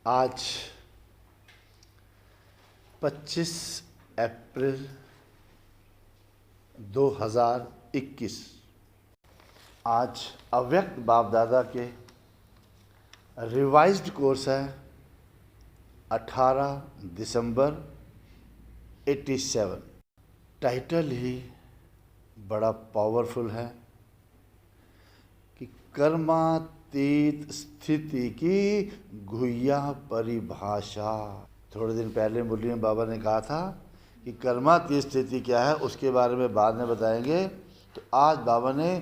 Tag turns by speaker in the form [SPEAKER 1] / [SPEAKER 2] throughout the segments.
[SPEAKER 1] आज 25 अप्रैल 2021 आज अव्यक्त बाप दादा के रिवाइज्ड कोर्स है 18 दिसंबर 87। टाइटल ही बड़ा पावरफुल है कि कर्मातीत स्थिति की गुह्या परिभाषा। थोड़े दिन पहले मुरली में बाबा ने कहा था कि कर्मातीत स्थिति क्या है, उसके बारे में बाद में बताएंगे। तो आज बाबा ने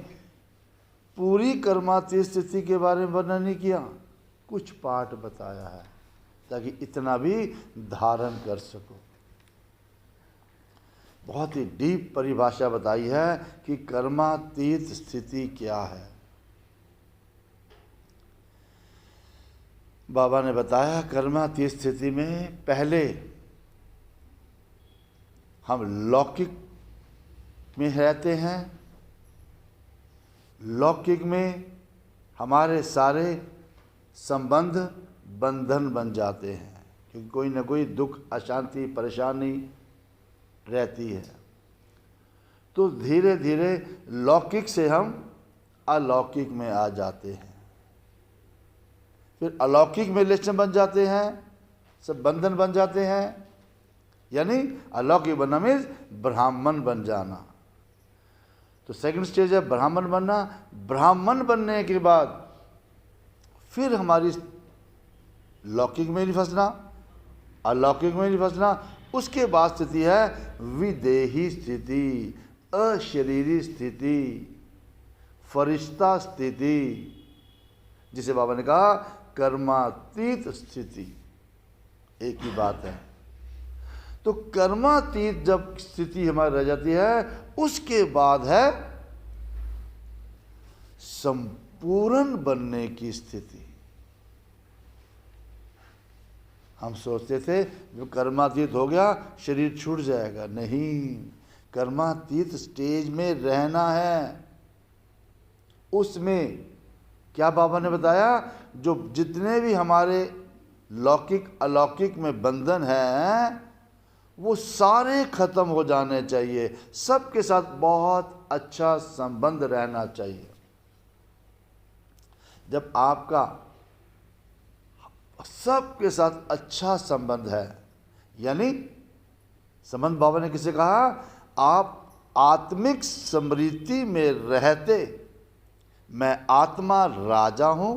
[SPEAKER 1] पूरी कर्मातीत स्थिति के बारे में वर्णन नहीं किया, कुछ पाठ बताया है ताकि इतना भी धारण कर सको। बहुत ही डीप परिभाषा बताई है कि कर्मातीत स्थिति क्या है। बाबा ने बताया कर्मातीत स्थिति में पहले हम लौकिक में रहते हैं। लौकिक में हमारे सारे संबंध बंधन बन जाते हैं, क्योंकि कोई ना कोई दुख, अशांति, परेशानी रहती है। तो धीरे धीरे लौकिक से हम अलौकिक में आ जाते हैं, फिर अलौकिक में रिलेशन बन जाते हैं, सब बंधन बन जाते हैं। यानी अलौकिक बनना मीन्स ब्राह्मण बन जाना। तो सेकंड स्टेज है ब्राह्मण बनना। ब्राह्मण बनने के बाद फिर हमारी लौकिक में नहीं फंसना, अलौकिक में नहीं फंसना। उसके बाद स्थिति है विदेही स्थिति, अशरीरी स्थिति, फरिश्ता स्थिति, जिसे बाबा ने कहा कर्मातीत स्थिति। एक ही बात है। तो कर्मातीत जब स्थिति हमारी रह जाती है, उसके बाद है संपूर्ण बनने की स्थिति। हम सोचते थे जो कर्मातीत हो गया शरीर छूट जाएगा, नहीं, कर्मातीत स्टेज में रहना है। उसमें क्या बाबा ने बताया, जो जितने भी हमारे लौकिक अलौकिक में बंधन हैं वो सारे खत्म हो जाने चाहिए। सबके साथ बहुत अच्छा संबंध रहना चाहिए। जब आपका सबके साथ अच्छा संबंध है, यानी संबंध बाबा ने किसे कहा, आप आत्मिक समृद्धि में रहते, मैं आत्मा राजा हूं,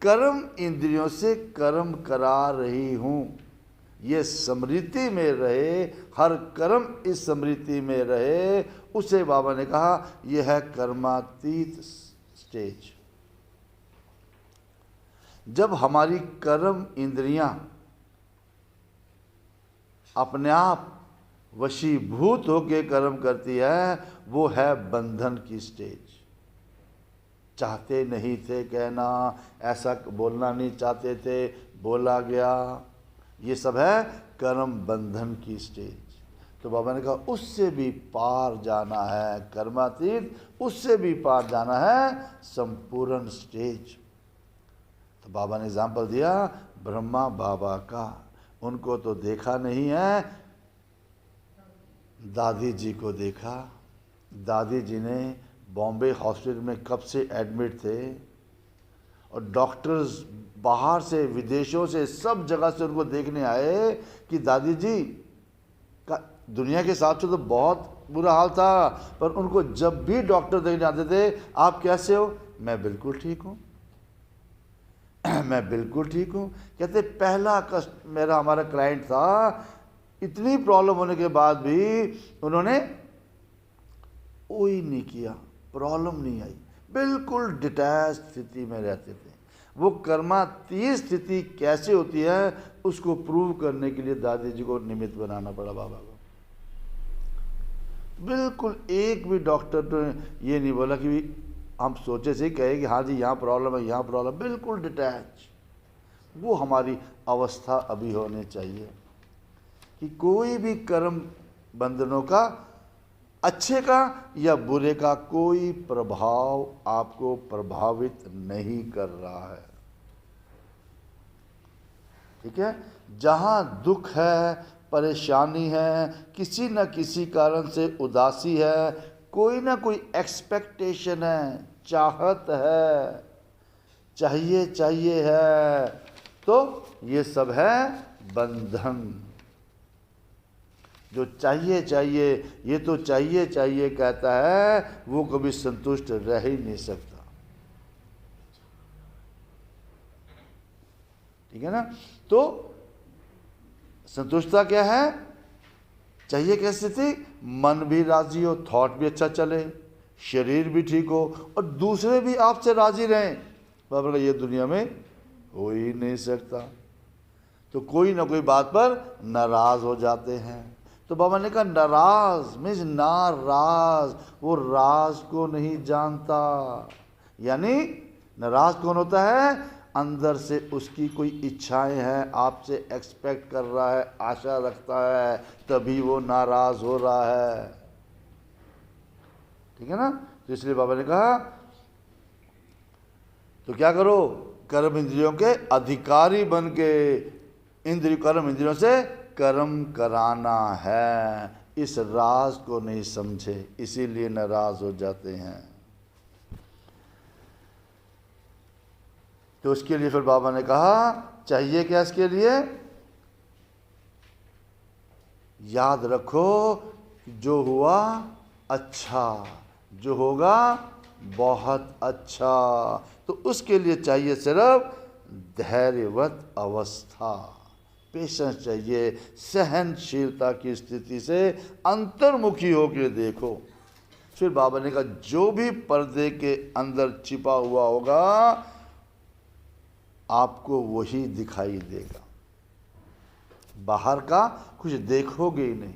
[SPEAKER 1] कर्म इंद्रियों से कर्म करा रही हूं, ये समृद्धि में रहे, हर कर्म इस समृद्धि में रहे, उसे बाबा ने कहा यह है कर्मातीत स्टेज। जब हमारी कर्म इंद्रियां अपने आप वशीभूत होकर कर्म करती है, वो है बंधन की स्टेज। चाहते नहीं थे कहना, ऐसा बोलना नहीं चाहते थे, बोला गया, ये सब है कर्म बंधन की स्टेज। तो बाबा ने कहा उससे भी पार जाना है, कर्मातीत, उससे भी पार जाना है संपूर्ण स्टेज। तो बाबा ने एग्जाम्पल दिया ब्रह्मा बाबा का। उनको तो देखा नहीं है, दादी जी को देखा। दादी जी ने बॉम्बे हॉस्पिटल में कब से एडमिट थे, और डॉक्टर्स बाहर से, विदेशों से, सब जगह से उनको देखने आए कि दादी जी का दुनिया के हिसाब से तो बहुत बुरा हाल था, पर उनको जब भी डॉक्टर देखने आते थे, आप कैसे हो, मैं बिल्कुल ठीक हूँ, मैं बिल्कुल ठीक हूँ। कहते पहला कष्ट मेरा हमारा क्लाइंट था, इतनी प्रॉब्लम होने के बाद भी उन्होंने कोई नहीं किया, प्रॉब्लम नहीं आई, बिल्कुल डिटैच स्थिति में रहते थे। वो कर्मातीत स्थिति कैसे होती है, उसको प्रूव करने के लिए दादी जी को निमित्त बनाना पड़ा बाबा को। बिल्कुल एक भी डॉक्टर तो ये नहीं बोला कि हम सोचे से कहे कि हाँ जी यहाँ प्रॉब्लम है, यहाँ प्रॉब्लम, बिल्कुल डिटैच। वो हमारी अवस्था अभी होनी चाहिए कि कोई भी कर्म बंधनों का, अच्छे का या बुरे का, कोई प्रभाव आपको प्रभावित नहीं कर रहा है। ठीक है, जहाँ दुख है, परेशानी है, किसी न किसी कारण से उदासी है, कोई ना कोई एक्सपेक्टेशन है, चाहत है, चाहिए चाहिए है, तो ये सब है बंधन। जो चाहिए चाहिए, ये तो चाहिए चाहिए कहता है, वो कभी संतुष्ट रह ही नहीं सकता। ठीक है ना। तो संतुष्टता क्या है? चाहिए कैसी स्थिति? मन भी राजी हो, थॉट भी अच्छा चले, शरीर भी ठीक हो और दूसरे भी आपसे राजी रहें। बाबा ये दुनिया में हो ही नहीं सकता। तो कोई ना कोई बात पर नाराज हो जाते हैं। तो बाबा ने कहा नाराज मीन्स नाराज, वो राज को नहीं जानता। यानी नाराज कौन होता है? अंदर से उसकी कोई इच्छाएं हैं, आपसे एक्सपेक्ट कर रहा है, आशा रखता है, तभी वो नाराज हो रहा है। ठीक है ना। तो इसलिए बाबा ने कहा तो क्या करो, कर्म इंद्रियों के अधिकारी बन के कर्म इंद्रियों से कर्म कराना है। इस राज को नहीं समझे, इसीलिए नाराज हो जाते हैं। तो उसके लिए फिर बाबा ने कहा चाहिए क्या इसके लिए? याद रखो जो हुआ अच्छा, जो होगा बहुत अच्छा। तो उसके लिए चाहिए सिर्फ धैर्यवत अवस्था, पेशेंस चाहिए, सहनशीलता की स्थिति से अंतर्मुखी होकर देखो। फिर बाबा ने कहा जो भी पर्दे के अंदर छिपा हुआ होगा आपको वही दिखाई देगा, बाहर का कुछ देखोगे ही नहीं।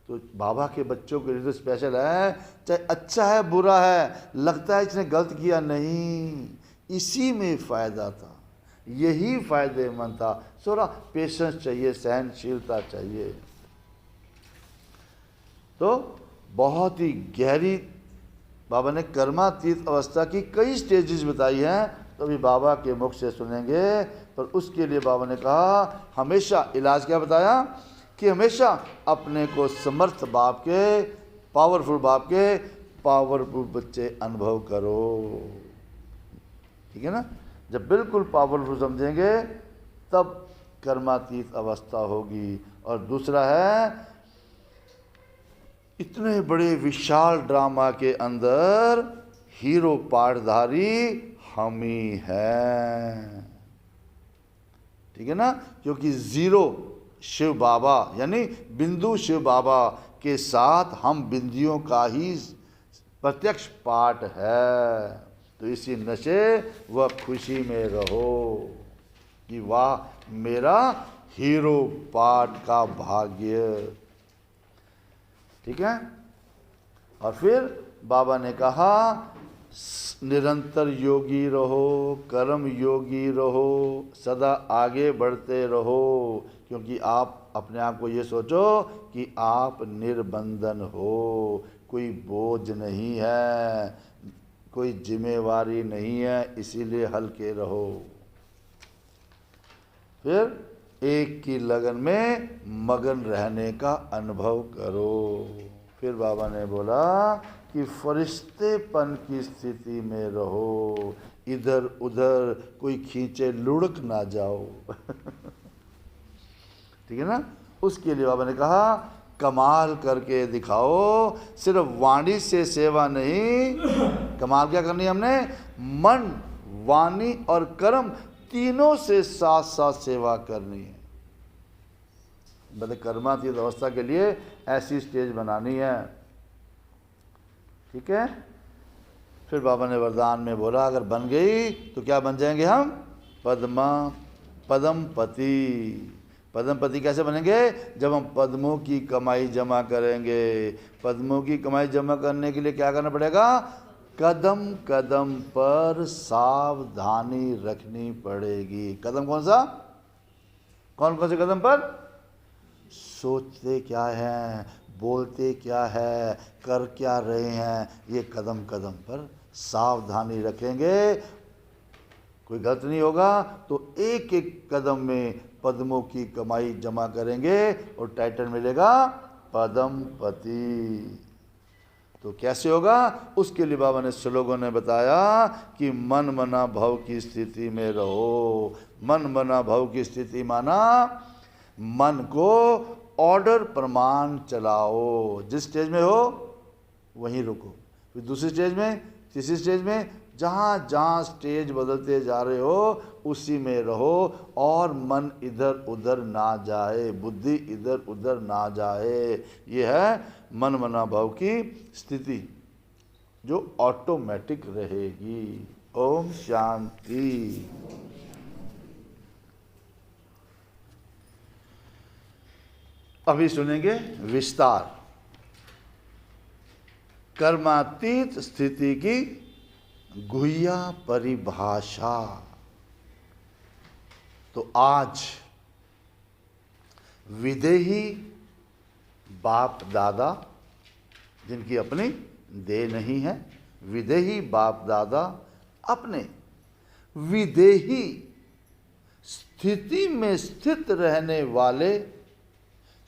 [SPEAKER 1] तो बाबा के बच्चों के लिए तो स्पेशल है, चाहे अच्छा है बुरा है, लगता है इसने गलत किया, नहीं, इसी में फ़ायदा था, यही फ़ायदेमंद था। थोड़ा पेशेंस चाहिए, सहनशीलता चाहिए। तो बहुत ही गहरी बाबा ने कर्मातीत अवस्था की कई स्टेजेस बताई हैं, तो अभी बाबा के मुख से सुनेंगे। पर उसके लिए बाबा ने कहा हमेशा इलाज क्या बताया कि हमेशा अपने को समर्थ बाप के, पावरफुल बाप के पावरफुल बच्चे अनुभव करो। ठीक है ना। जब बिल्कुल पावरफुल समझेंगे तब कर्मातीत अवस्था होगी। और दूसरा है इतने बड़े विशाल ड्रामा के अंदर हीरो पाठधारी हम ही हैं। ठीक है ना। क्योंकि जीरो शिव बाबा यानी बिंदु शिव बाबा के साथ हम बिंदियों का ही प्रत्यक्ष पाठ है। तो इसी नशे व खुशी में रहो कि वाह मेरा हीरो पाठ का भाग्य। ठीक है। और फिर बाबा ने कहा निरंतर योगी रहो, कर्म योगी रहो, सदा आगे बढ़ते रहो। क्योंकि आप अपने आप को ये सोचो कि आप निर्बंधन हो, कोई बोझ नहीं है, कोई जिम्मेवारी नहीं है, इसीलिए हल्के रहो। फिर एक की लगन में मगन रहने का अनुभव करो। फिर बाबा ने बोला कि फरिश्तेपन की स्थिति में रहो, इधर उधर कोई खींचे लुढ़क ना जाओ। ठीक है ना। उसके लिए बाबा ने कहा कमाल करके दिखाओ, सिर्फ वाणी से सेवा नहीं, कमाल क्या करनी है हमने? मन, वाणी और कर्म तीनों से साथ साथ सेवा करनी है। बड़े कर्मातीत अवस्था के लिए ऐसी स्टेज बनानी है। ठीक है। फिर बाबा ने वरदान में बोला अगर बन गई तो क्या बन जाएंगे हम? पद्मपति। पद्मपति कैसे बनेंगे? जब हम पद्मों की कमाई जमा करेंगे। पद्मों की कमाई जमा करने के लिए क्या करना पड़ेगा? कदम कदम पर सावधानी रखनी पड़ेगी। कदम कौन सा? कौन कौन से कदम पर? सोचते क्या हैं, बोलते क्या है, कर क्या रहे हैं, ये कदम कदम पर सावधानी रखेंगे। कोई गलत नहीं होगा तो एक एक कदम में पद्मों की कमाई जमा करेंगे और टाइटल मिलेगा पद्मपति। तो कैसे होगा उसके लिए बाबा ने श्लोकों ने बताया कि मन मना भव की स्थिति में रहो। मन मना भव की स्थिति माना मन को ऑर्डर प्रमाण चलाओ। जिस स्टेज में हो वहीं रुको, फिर दूसरी स्टेज में, तीसरी स्टेज में, जहाँ जहाँ स्टेज बदलते जा रहे हो उसी में रहो और मन इधर उधर ना जाए, बुद्धि इधर उधर ना जाए। ये है मन मना भाव की स्थिति जो ऑटोमेटिक रहेगी। ओम शांति। अभी सुनेंगे विस्तार कर्मातीत स्थिति की गुह्य परिभाषा। तो आज विदेही बाप दादा जिनकी अपनी देह नहीं है, विदेही बाप दादा अपने विदेही स्थिति में स्थित रहने वाले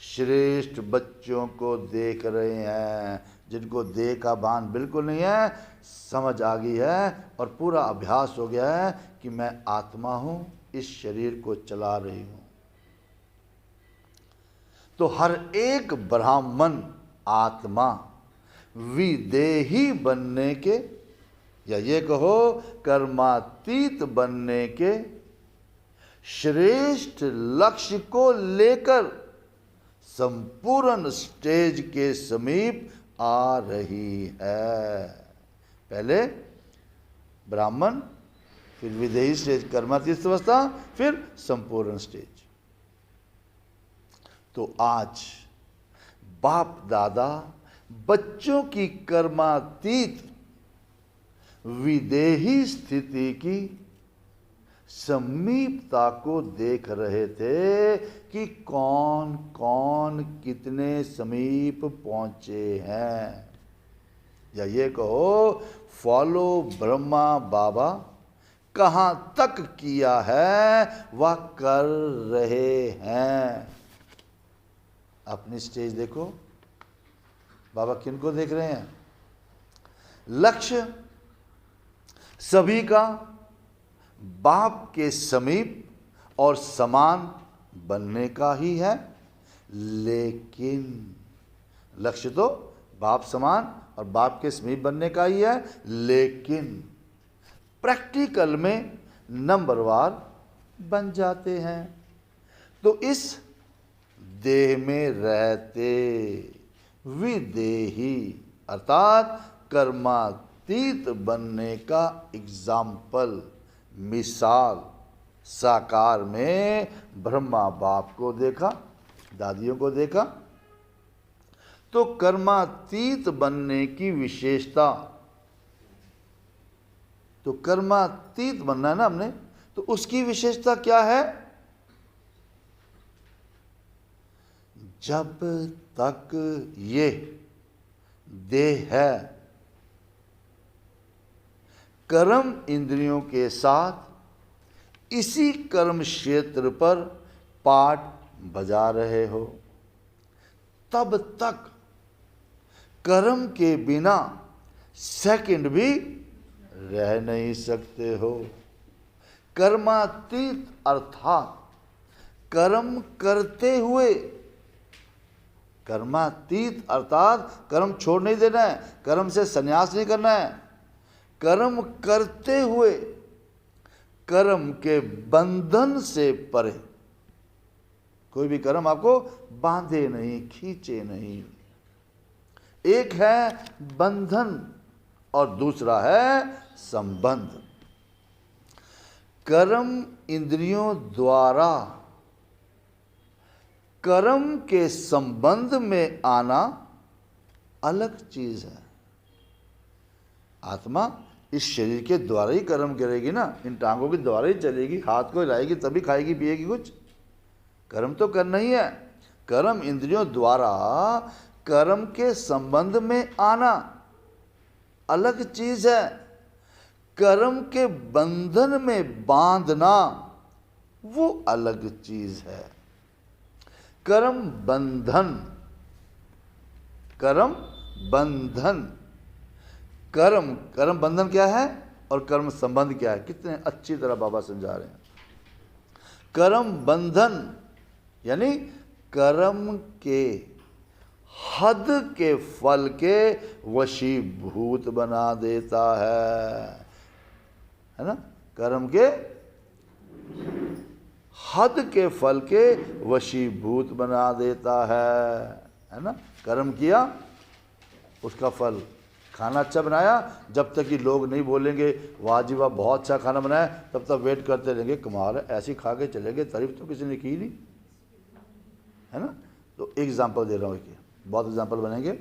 [SPEAKER 1] श्रेष्ठ बच्चों को देख रहे हैं, जिनको देह का भान बिल्कुल नहीं है, समझ आ गई है और पूरा अभ्यास हो गया है कि मैं आत्मा हूं, इस शरीर को चला रही हूं। तो हर एक ब्राह्मण आत्मा विदेही बनने के, या ये कहो कर्मातीत बनने के श्रेष्ठ लक्ष्य को लेकर संपूर्ण स्टेज के समीप आ रही है। पहले ब्राह्मण, फिर विदेही स्टेज कर्मातीत अवस्था, फिर संपूर्ण स्टेज। तो आज बाप दादा बच्चों की कर्मातीत विदेही स्थिति की समीपता को देख रहे थे कि कौन कौन कितने समीप पहुंचे हैं, या ये कहो फॉलो ब्रह्मा बाबा कहाँ तक किया है वह कर रहे हैं। अपनी स्टेज देखो, बाबा किनको देख रहे हैं? लक्ष्य सभी का बाप के समीप और समान बनने का ही है, लेकिन लक्ष्य तो बाप समान और बाप के समीप बनने का ही है, लेकिन प्रैक्टिकल में नंबरवार बन जाते हैं। तो इस देह में रहते विदेही अर्थात कर्मातीत बनने का एग्जाम्पल, मिसाल साकार में ब्रह्मा बाप को देखा, दादियों को देखा। तो कर्मातीत बनने की विशेषता, तो कर्मातीत बनना है ना हमने, तो उसकी विशेषता क्या है? जब तक ये देह है कर्म इंद्रियों के साथ इसी कर्म क्षेत्र पर पाठ बजा रहे हो, तब तक कर्म के बिना सेकंड भी रह नहीं सकते हो। कर्मातीत अर्थात कर्म करते हुए, कर्मातीत अर्थात कर्म छोड़ नहीं देना है, कर्म से संन्यास नहीं करना है, कर्म करते हुए कर्म के बंधन से परे। कोई भी कर्म आपको बांधे नहीं, खींचे नहीं। एक है बंधन और दूसरा है संबंध। कर्म इंद्रियों द्वारा कर्म के संबंध में आना अलग चीज है। आत्मा इस शरीर के द्वारा ही कर्म करेगी ना, इन टांगों के द्वारा ही चलेगी, हाथ को हिलाएगी तभी खाएगी पिएगी कुछ। कर्म तो करना ही है। कर्म इंद्रियों द्वारा कर्म के संबंध में आना अलग चीज है। कर्म के बंधन में बांधना वो अलग चीज है। कर्म बंधन, कर्म बंधन, कर्म कर्म बंधन क्या है और कर्म संबंध क्या है, कितने अच्छी तरह बाबा समझा रहे हैं। कर्म बंधन यानी कर्म के हद के फल के वशीभूत बना देता है ना। कर्म के हद के फल के वशीभूत बना देता है ना। कर्म किया, उसका फल, खाना अच्छा बनाया, जब तक कि लोग नहीं बोलेंगे वाह जी वाह बहुत अच्छा खाना बनाया, तब तक वेट करते रहेंगे, कमाल है ऐसे खा के चलेंगे, तारीफ तो किसी ने की नहीं, है ना। तो एक एग्जाम्पल दे रहा हूँ, कि बहुत एग्जाम्पल बनेंगे।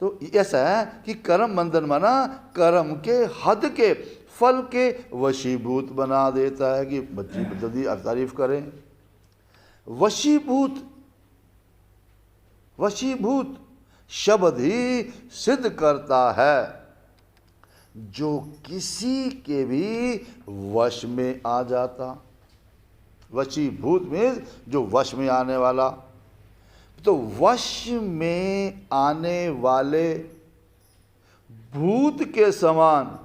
[SPEAKER 1] तो ऐसा है कि कर्म बंधन माना कर्म के हद के फल के वशीभूत बना देता है, कि बच्ची जल्दी तारीफ करें। वशीभूत, वशीभूत शब्द ही सिद्ध करता है जो किसी के भी वश में आ जाता। वशीभूत में जो वश में आने वाला, तो वश में आने वाले भूत के समान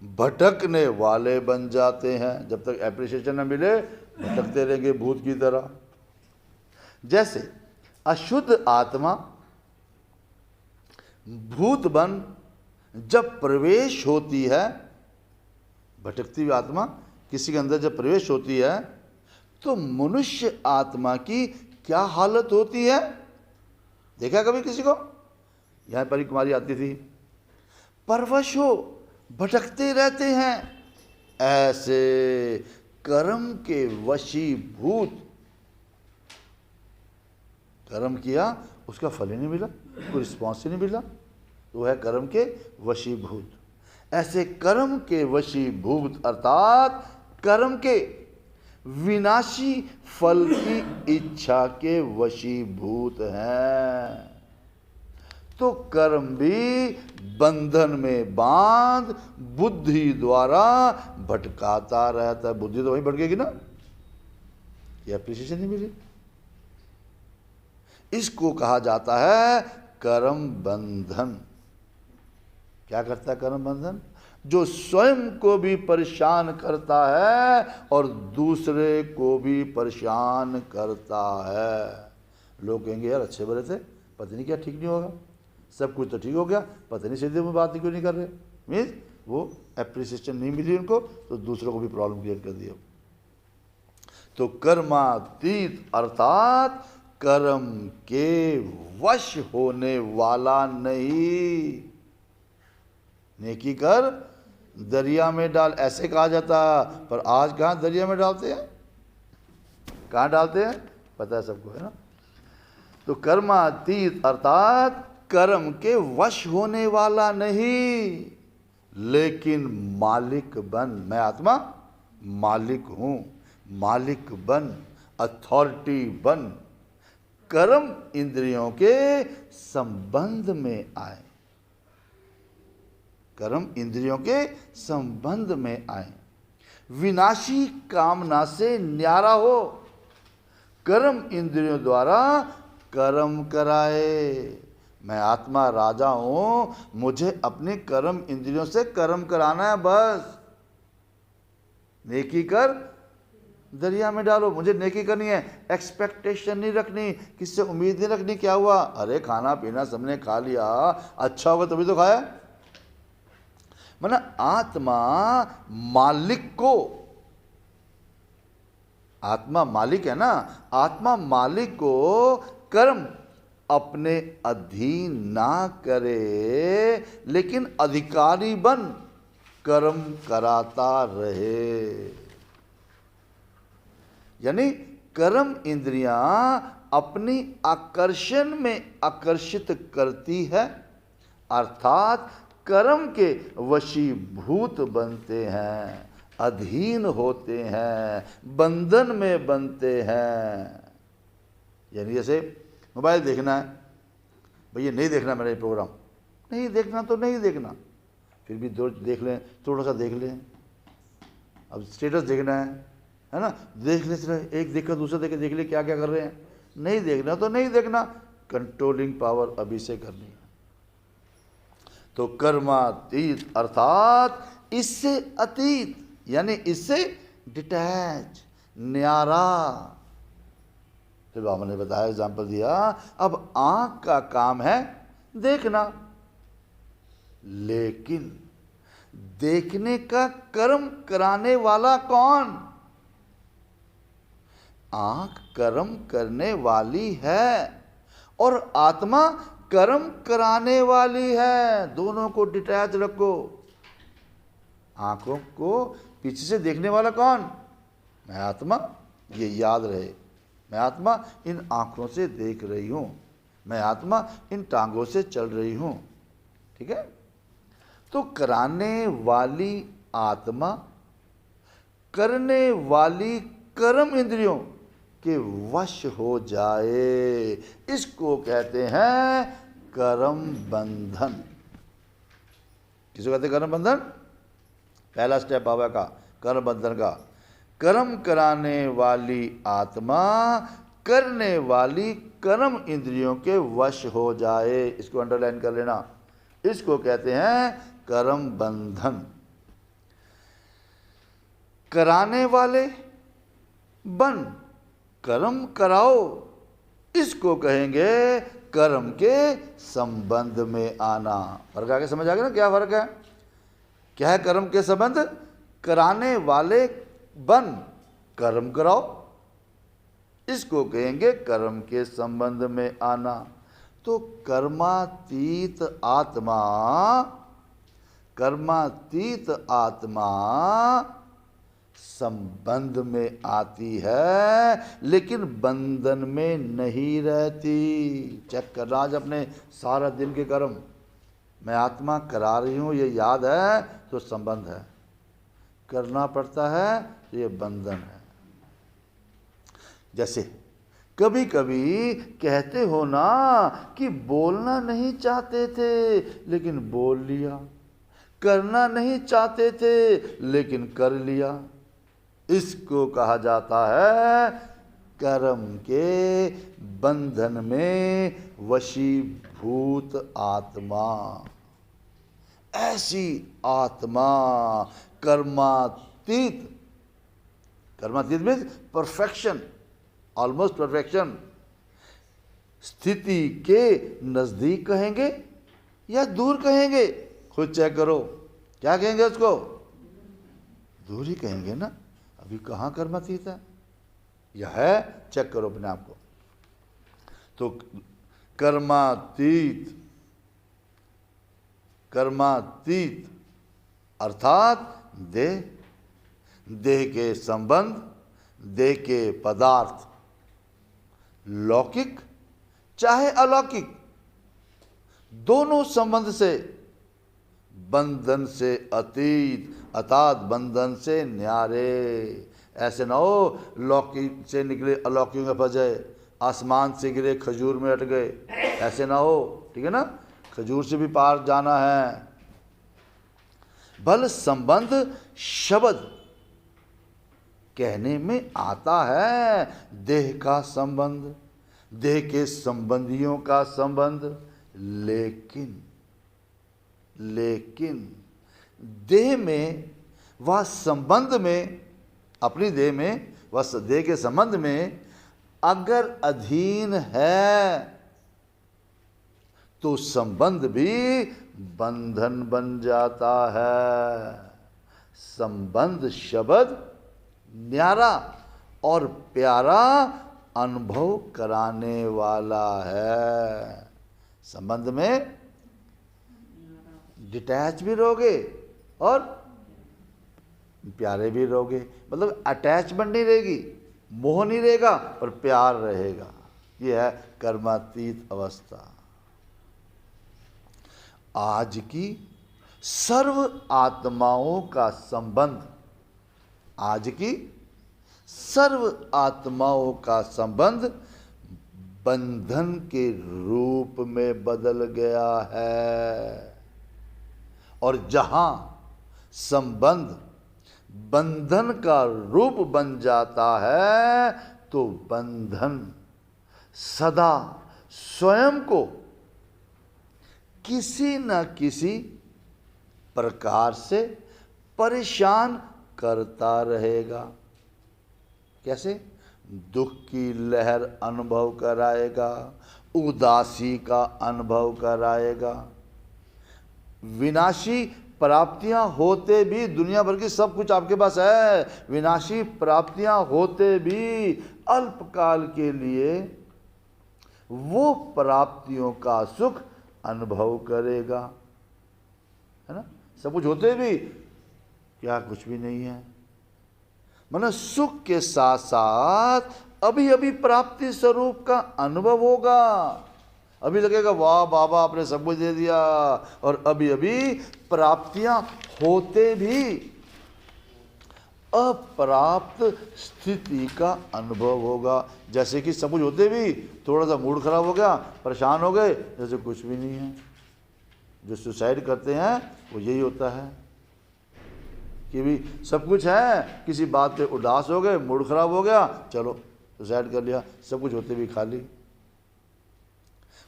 [SPEAKER 1] भटकने वाले बन जाते हैं। जब तक एप्रिसिएशन न मिले भटकते रहेंगे भूत की तरह। जैसे अशुद्ध आत्मा भूत बन जब प्रवेश होती है, भटकती हुई आत्मा किसी के अंदर जब प्रवेश होती है, तो मनुष्य आत्मा की क्या हालत होती है। देखा कभी किसी को? यहाँ परी कुमारी आती थी, परवश हो, भटकते रहते हैं। ऐसे कर्म के वशीभूत, कर्म किया उसका फल ही नहीं मिला, कोई रिस्पॉन्स ही नहीं मिला, तो है कर्म के वशीभूत। ऐसे कर्म के वशीभूत अर्थात कर्म के विनाशी फल की इच्छा के वशीभूत हैं। तो कर्म भी बंधन में बांध बुद्धि द्वारा भटकाता रहता है। बुद्धि तो वहीं भटकेगी ना, ये एप्रिसिएशन नहीं मिली। इसको कहा जाता है कर्म बंधन। क्या करता है कर्म बंधन? जो स्वयं को भी परेशान करता है और दूसरे को भी परेशान करता है। लोग कहेंगे यार अच्छे भले थे, पता नहीं क्या ठीक नहीं होगा, सब कुछ तो ठीक हो गया, पता नहीं सीधे में बात क्यों नहीं कर रहे। मीन्स वो एप्रिसिएशन नहीं मिली उनको, तो दूसरों को भी प्रॉब्लम क्रिएट कर दिया। तो कर्मातीत अर्थात कर्म के वश होने वाला नहीं। नेकी कर दरिया में डाल, ऐसे कहा जाता, पर आज कहाँ दरिया में डालते हैं, कहाँ डालते हैं पता है सबको, है ना। तो कर्मातीत अर्थात कर्म के वश होने वाला नहीं, लेकिन मालिक बन। मैं आत्मा मालिक हूँ, मालिक बन, अथॉरिटी बन, कर्म इंद्रियों के संबंध में आए, कर्म इंद्रियों के संबंध में आए, विनाशी कामना से न्यारा हो, कर्म इंद्रियों द्वारा कर्म कराए। मैं आत्मा राजा हूं, मुझे अपने कर्म इंद्रियों से कर्म कराना है बस। नेकी कर दरिया में डालो, मुझे नेकी करनी है, एक्सपेक्टेशन नहीं रखनी, किससे उम्मीद नहीं रखनी क्या हुआ, अरे खाना पीना सबने खा लिया, अच्छा होगा तभी तो खाया। माना आत्मा मालिक को, आत्मा मालिक है ना, आत्मा मालिक को कर्म अपने अधीन ना करे, लेकिन अधिकारी बन कर्म कराता रहे। यानी कर्म इंद्रियां अपनी आकर्षण में आकर्षित करती है, अर्थात कर्म के वशीभूत बनते हैं, अधीन होते हैं, बंधन में बनते हैं। यानी जैसे मोबाइल देखना है, भैया नहीं देखना मेरा ये प्रोग्राम, नहीं देखना तो नहीं देखना, फिर भी दो देख लें, थोड़ा सा देख लें। अब स्टेटस देखना है ना, देख ले, सिर्फ एक देखकर दूसरा देख ले क्या क्या कर रहे हैं। नहीं देखना तो नहीं देखना, कंट्रोलिंग पावर अभी से करनी है। तो कर्मातीत अर्थात इससे अतीत, यानी इससे डिटैच, न्यारा। फिर बाबा ने बताया, एग्जाम्पल दिया, अब आंख का काम है देखना, लेकिन देखने का कर्म कराने वाला कौन? आंख कर्म करने वाली है और आत्मा कर्म कराने वाली है। दोनों को डिटैच रखो। आंखों को पीछे से देखने वाला कौन? मैं आत्मा, ये याद रहे। मैं आत्मा इन आंखों से देख रही हूं, मैं आत्मा इन टांगों से चल रही हूं। ठीक है। तो कराने वाली आत्मा करने वाली कर्म इंद्रियों के वश हो जाए, इसको कहते हैं कर्म बंधन। किसको कहते हैं कर्म बंधन? पहला स्टेप बाबा का कर्म बंधन का। कर्म कराने वाली आत्मा करने वाली कर्म इंद्रियों के वश हो जाए, इसको अंडरलाइन कर लेना। इसको कहते हैं कर्म बंधन। कराने वाले बन कर्म कराओ, इसको कहेंगे कर्म के संबंध में आना। फर्क आगे समझ आ गया ना क्या फर्क है? क्या है कर्म के संबंध? कराने वाले बन कर्म कराओ, इसको कहेंगे कर्म के संबंध में आना। तो कर्मातीत आत्मा, कर्मातीत आत्मा संबंध में आती है, लेकिन बंधन में नहीं रहती। चेक करना आज अपने सारा दिन के कर्म। मैं आत्मा करा रही हूँ ये याद है तो संबंध है, करना पड़ता है तो ये बंधन है। जैसे कभी कभी कहते हो ना कि बोलना नहीं चाहते थे लेकिन बोल लिया, करना नहीं चाहते थे लेकिन कर लिया। इसको कहा जाता है कर्म के बंधन में वशीभूत आत्मा। ऐसी आत्मा कर्मातीत, कर्मातीत मीन्स परफेक्शन, ऑलमोस्ट परफेक्शन, स्थिति के नजदीक कहेंगे या दूर कहेंगे? खुद चेक करो, क्या कहेंगे उसको? दूर ही कहेंगे ना। अभी कहाँ कर्मातीत है? यह है, चेक करो अपने आप को। तो कर्मातीत, कर्मातीत अर्थात देह, देह के संबंध, देह के पदार्थ, लौकिक चाहे अलौकिक, दोनों संबंध से, बंधन से अतीत अर्थात बंधन से न्यारे। ऐसे ना हो लौकिक से निकले अलौकिक में फंस जाए, आसमान से गिरे खजूर में अट गए, ऐसे ना हो। ठीक है ना, खजूर से भी पार जाना है। भल संबंध शब्द कहने में आता है, देह का संबंध, देह के संबंधियों का संबंध, लेकिन देह में वह संबंध में, अपनी देह में वह देह के संबंध में अगर अधीन है तो संबंध भी बंधन बन जाता है। संबंध शब्द न्यारा और प्यारा अनुभव कराने वाला है। संबंध में डिटैच भी रहोगे और प्यारे भी रहोगे, मतलब अटैचमेंट नहीं रहेगी, मोह नहीं रहेगा, पर प्यार रहेगा। यह है कर्मातीत अवस्था। आज की सर्व आत्माओं का संबंध, आज की सर्व आत्माओं का संबंध बंधन के रूप में बदल गया है। और जहां संबंध बंधन का रूप बन जाता है तो बंधन सदा स्वयं को किसी न किसी प्रकार से परेशान करता रहेगा। कैसे? दुख की लहर अनुभव कराएगा, उदासी का अनुभव कराएगा। विनाशी प्राप्तियां होते भी, दुनिया भर की सब कुछ आपके पास है, विनाशी प्राप्तियां होते भी अल्पकाल के लिए वो प्राप्तियों का सुख अनुभव करेगा, है ना। सब कुछ होते भी क्या कुछ भी नहीं है। मतलब सुख के साथ साथ अभी अभी प्राप्ति स्वरूप का अनुभव होगा। अभी लगेगा वाह बाबा आपने सब कुछ दे दिया, और अभी अभी प्राप्तियां होते भी अप्राप्त स्थिति का अनुभव होगा। जैसे कि सब कुछ होते भी थोड़ा सा मूड खराब हो गया, परेशान हो गए, जैसे कुछ भी नहीं है। जो सुसाइड करते हैं वो यही होता है कि भी सब कुछ है, किसी बात पे उदास हो गए, मूड खराब हो गया, चलो सुसाइड कर लिया। सब कुछ होते भी खाली,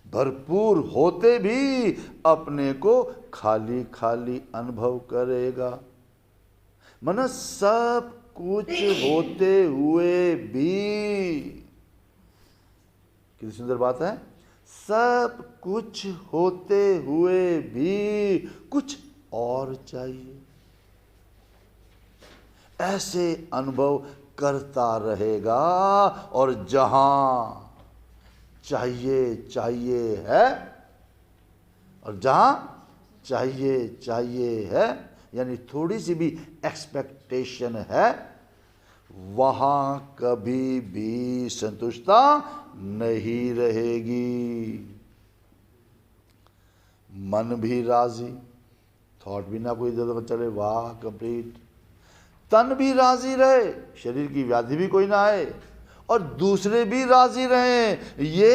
[SPEAKER 1] भरपूर होते भी अपने को खाली खाली अनुभव करेगा। मन सब कुछ होते हुए भी, कितनी सुंदर बात है, सब कुछ होते हुए भी कुछ और चाहिए, ऐसे अनुभव करता रहेगा। और जहां चाहिए चाहिए है, और जहां चाहिए चाहिए है यानी थोड़ी सी भी एक्सपेक्टेशन है, वहां कभी भी संतुष्टता नहीं रहेगी। मन भी राजी, थॉट भी ना कोई इधर चले, वाह कंप्लीट। तन भी राजी रहे, शरीर की व्याधि भी कोई ना आए, और दूसरे भी राजी रहे, ये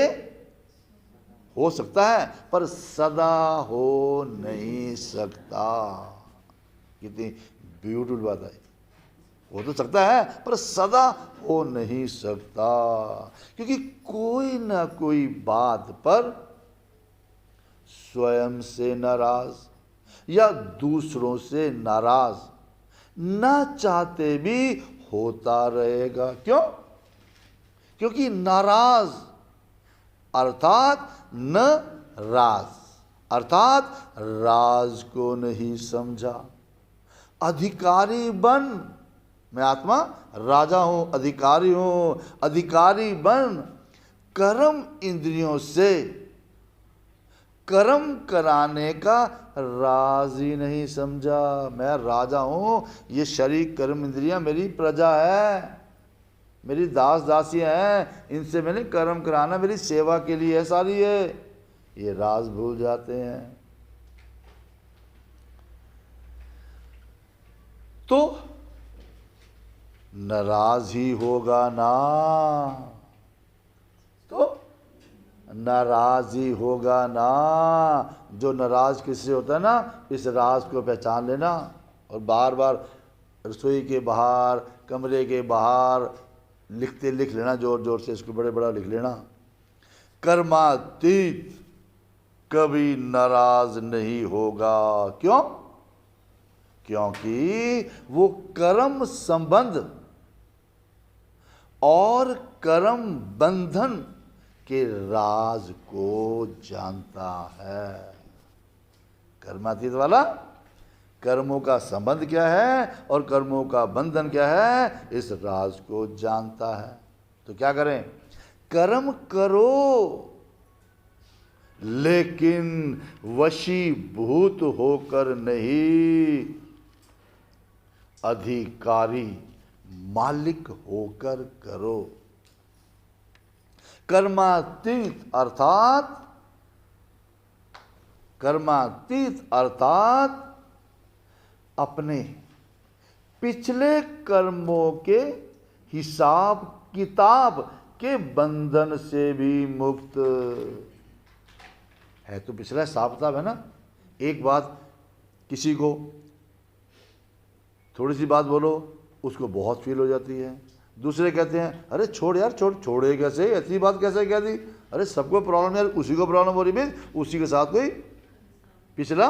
[SPEAKER 1] हो सकता है पर सदा हो नहीं सकता। कितनी ब्यूटीफुल बात आई। हो तो सकता है पर सदा हो नहीं सकता, क्योंकि कोई ना कोई बात पर स्वयं से नाराज या दूसरों से नाराज ना चाहते भी होता रहेगा। क्यों? क्योंकि नाराज अर्थात न राज, अर्थात राज को नहीं समझा। अधिकारी बन, मैं आत्मा राजा हूं, अधिकारी हूं, अधिकारी बन कर्म इंद्रियों से कर्म कराने का राज ही नहीं समझा। मैं राजा हूं, ये शरीर कर्म इंद्रियां मेरी प्रजा है, मेरी दास दासियां हैं, इनसे मैंने कर्म कराना, मेरी सेवा के लिए है सारी है, ये राज भूल जाते हैं। तो नाराज ही होगा ना, तो नाराज ही होगा ना। जो नाराज किससे होता है ना, इस राज को पहचान लेना और बार बार रसोई के बाहर, कमरे के बाहर लिख लेना, जोर जोर से इसको बड़े बड़ा लिख लेना। कर्मातीत कभी नाराज नहीं होगा। क्यों? क्योंकि वो कर्म संबंध और कर्म बंधन के राज को जानता है। कर्मातीत वाला कर्मों का संबंध क्या है और कर्मों का बंधन क्या है, इस राज को जानता है। तो क्या करें? कर्म करो, लेकिन वशीभूत होकर नहीं, अधिकारी मालिक होकर करो। कर्मातीत अर्थात अपने पिछले कर्मों के हिसाब किताब के बंधन से भी मुक्त है। तो पिछला हिसाब किताब है ना, एक बात किसी को थोड़ी सी बात बोलो उसको बहुत फील हो जाती है। दूसरे कहते हैं अरे छोड़ यार, छोड़े कैसे, ऐसी बात कैसे कह दी, अरे सबको प्रॉब्लम यार, उसी को प्रॉब्लम हो रही है, उसी के साथ कोई पिछला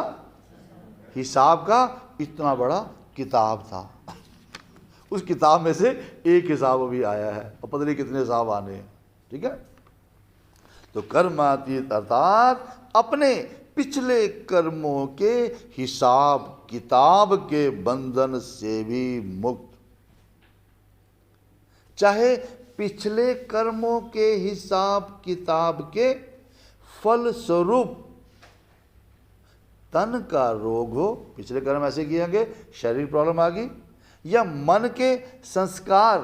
[SPEAKER 1] हिसाब का इतना बड़ा किताब था, उस किताब में से एक हिसाब अभी आया है और पता नहीं कितने हिसाब आने हैं। ठीक है, तो कर्मातीत अर्थात अपने पिछले कर्मों के हिसाब किताब के बंधन से भी मुक्त। चाहे पिछले कर्मों के हिसाब किताब के फल स्वरूप तन का रोग हो, पिछले कर्म ऐसे किएंगे शारीरिक प्रॉब्लम आ गई, या मन के संस्कार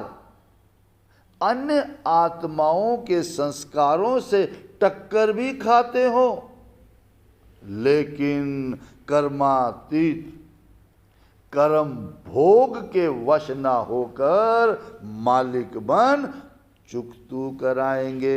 [SPEAKER 1] अन्य आत्माओं के संस्कारों से टक्कर भी खाते हो, लेकिन कर्मातीत कर्म भोग के वश ना होकर मालिक बन चुकतू कराएंगे।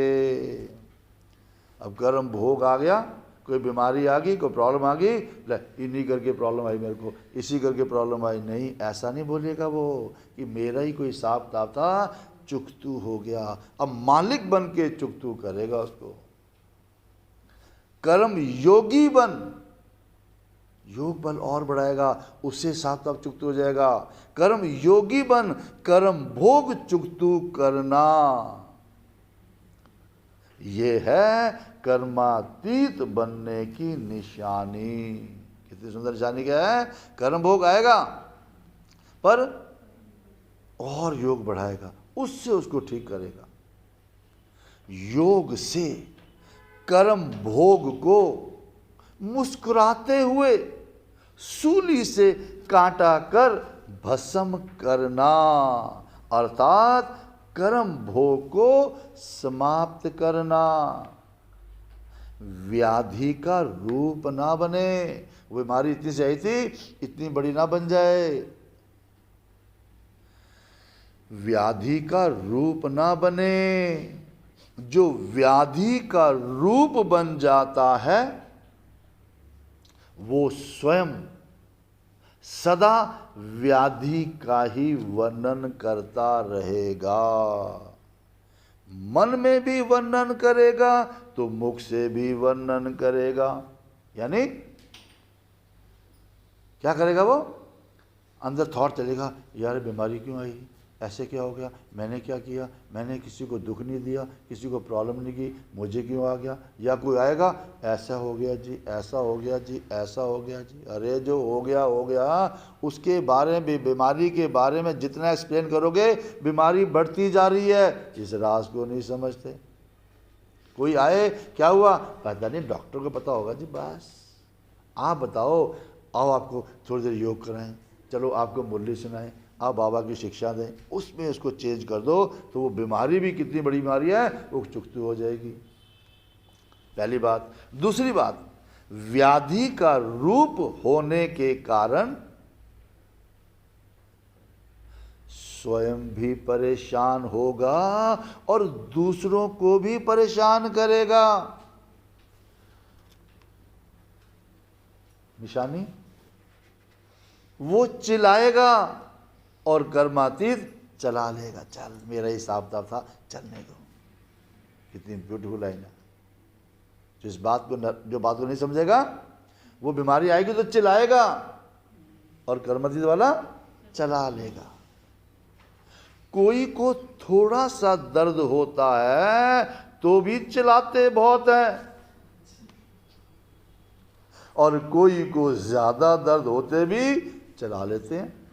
[SPEAKER 1] अब कर्म भोग आ गया, कोई बीमारी आ गई, कोई प्रॉब्लम आ गई, ले इन्हीं करके प्रॉब्लम आई मेरे को, इसी करके प्रॉब्लम आई, नहीं ऐसा नहीं बोलेगा वो कि मेरा ही कोई हिसाब किताब था, चुकतू हो गया, अब मालिक बन के चुकतू करेगा उसको। कर्म योगी बन, योग बल और बढ़ाएगा, उससे हिसाब किताब चुकतू हो जाएगा। कर्म योगी बन कर्म भोग चुकतू करना, ये है कर्मातीत बनने की निशानी। कितनी सुंदर निशानी क्या है, कर्म भोग आएगा पर और योग बढ़ाएगा, उससे उसको ठीक करेगा। योग से कर्म भोग को मुस्कुराते हुए सूली से काटा कर भस्म करना, अर्थात कर्म भोग को समाप्त करना। व्याधि का रूप ना बने, वो बीमारी इतनी से आई थी इतनी बड़ी ना बन जाए, व्याधि का रूप ना बने। जो व्याधि का रूप बन जाता है वो स्वयं सदा व्याधि का ही वर्णन करता रहेगा, मन में भी वर्णन करेगा तो मुख से भी वर्णन करेगा। यानी क्या करेगा वो, अंदर थॉट चलेगा, यार बीमारी क्यों आई, ऐसे क्या हो गया, मैंने क्या किया, मैंने किसी को दुख नहीं दिया, किसी को प्रॉब्लम नहीं की, मुझे क्यों आ गया। या कोई आएगा, ऐसा हो गया जी, ऐसा हो गया जी, ऐसा हो गया जी, अरे जो हो गया उसके बारे में, बीमारी के बारे में जितना एक्सप्लेन करोगे बीमारी बढ़ती जा रही है, इस राज को नहीं समझते। कोई आए, क्या हुआ, पता नहीं, डॉक्टर को पता होगा जी, बस आप बताओ, आओ आपको थोड़ी देर योग कराएं, चलो आपको मुरली सुनाएं, आप बाबा की शिक्षा दें, उसमें उसको चेंज कर दो तो वो बीमारी भी कितनी बड़ी बीमारी है वो चुकती हो जाएगी। पहली बात। दूसरी बात, व्याधि का रूप होने के कारण स्वयं भी परेशान होगा और दूसरों को भी परेशान करेगा। निशानी, वो चिल्लाएगा और कर्मातीत चला लेगा, चल मेरा हिसाब किताब था, चलने दो। कितनी ब्यूटीफुल लाइन है। जो बात को नहीं समझेगा वो बीमारी आएगी तो चिल्लाएगा और कर्मातीत वाला चला लेगा। कोई को थोड़ा सा दर्द होता है तो भी चिल्लाते बहुत है, और कोई को ज्यादा दर्द होते भी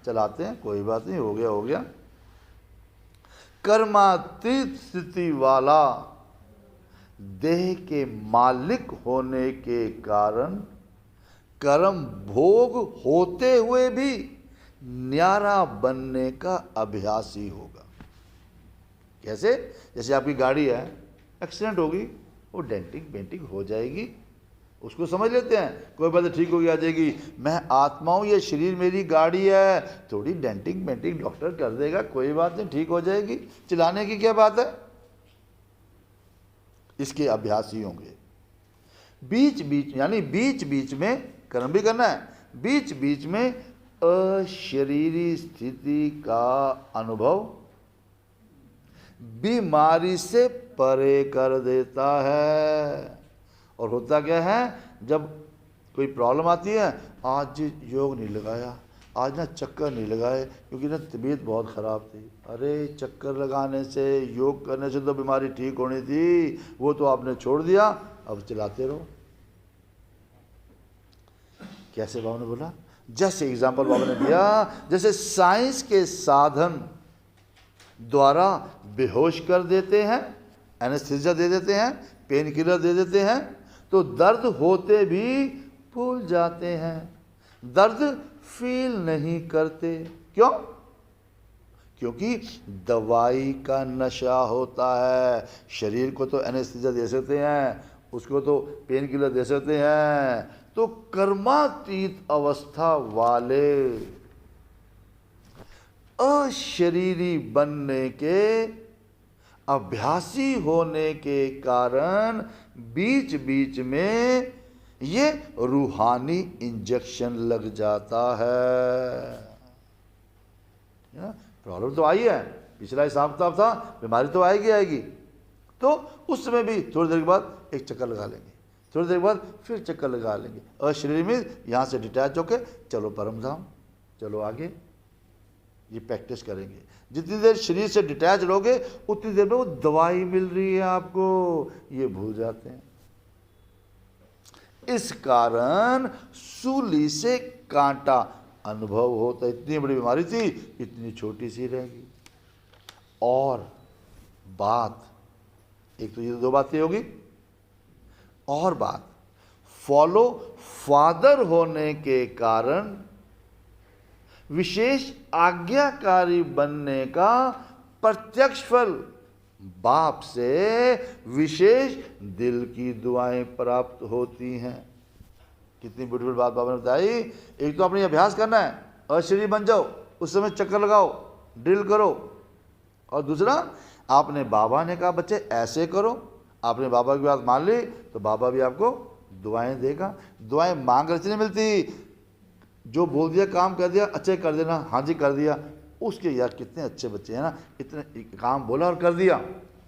[SPEAKER 1] चलाते हैं, कोई बात नहीं, हो गया। कर्मातीत स्थिति वाला देह के मालिक होने के कारण कर्म भोग होते हुए भी न्यारा बनने का अभ्यासी होगा। कैसे, जैसे आपकी गाड़ी है, एक्सीडेंट होगी, वो डेंटिंग पेंटिंग हो जाएगी, उसको समझ लेते हैं, कोई बात ठीक होगी, आ जाएगी। मैं आत्मा हूँ, ये शरीर मेरी गाड़ी है, थोड़ी डेंटिंग पेंटिंग डॉक्टर कर देगा, कोई बात नहीं, ठीक हो जाएगी, चिल्लाने की क्या बात है। इसके अभ्यासी होंगे। बीच बीच में कर्म भी करना है, बीच बीच में अशरीरी स्थिति का अनुभव बीमारी से परे कर देता है। और होता क्या है, जब कोई प्रॉब्लम आती है, आज योग नहीं लगाया, आज ना चक्कर नहीं लगाए क्योंकि ना तबीयत बहुत ख़राब थी। अरे चक्कर लगाने से, योग करने से तो बीमारी ठीक होनी थी, वो तो आपने छोड़ दिया, अब चलाते रहो। कैसे बाबा ने बोला, जैसे एग्जाम्पल बाबा ने दिया, जैसे साइंस के साधन द्वारा बेहोश कर देते हैं, एनेस्थीसिया दे देते हैं, पेन किलर दे देते हैं, तो दर्द होते भी भूल जाते हैं, दर्द फील नहीं करते। क्यों? क्योंकि दवाई का नशा होता है। शरीर को तो एनेस्थीसिया दे सकते हैं, उसको तो पेन किलर दे सकते हैं, तो कर्मातीत अवस्था वाले अशरीरी बनने के, अभ्यासी होने के कारण बीच बीच में ये रूहानी इंजेक्शन लग जाता है। प्रॉब्लम तो आई है, पिछला हिसाब किताब था, बीमारी तो आएगी आएगी, तो उस समय भी थोड़ी देर के बाद एक चक्कर लगा लेंगे, थोड़ी देर के बाद फिर चक्कर लगा लेंगे। अशरीरी में यहाँ से डिटैच होके चलो परम धाम, चलो आगे, ये प्रैक्टिस करेंगे। जितनी देर शरीर से डिटैच रहोगे उतनी देर में वो दवाई मिल रही है आपको, ये भूल जाते हैं। इस कारण सूली से कांटा अनुभव होता। इतनी बड़ी बीमारी थी, इतनी छोटी सी रहेगी। और बात, एक तो ये दो बातें होगी, और बात, फॉलो फादर होने के कारण विशेष आज्ञाकारी बनने का प्रत्यक्ष फल बाप से विशेष दिल की दुआएं प्राप्त होती हैं। कितनी ब्यूटीफुल बात बाबा ने बताई। एक तो अपनी अभ्यास करना है, अशरीरी बन जाओ, उस समय चक्कर लगाओ, ड्रिल करो। और दूसरा, आपने बाबा ने कहा बच्चे ऐसे करो, आपने बाबा की बात मान ली तो बाबा भी आपको दुआएं देगा। दुआएं मांग कर नहीं मिलती, जो बोल दिया काम कर दिया, अच्छे कर देना, हाँ जी कर दिया, उसके यार कितने अच्छे बच्चे हैं ना, इतने काम बोला और कर दिया,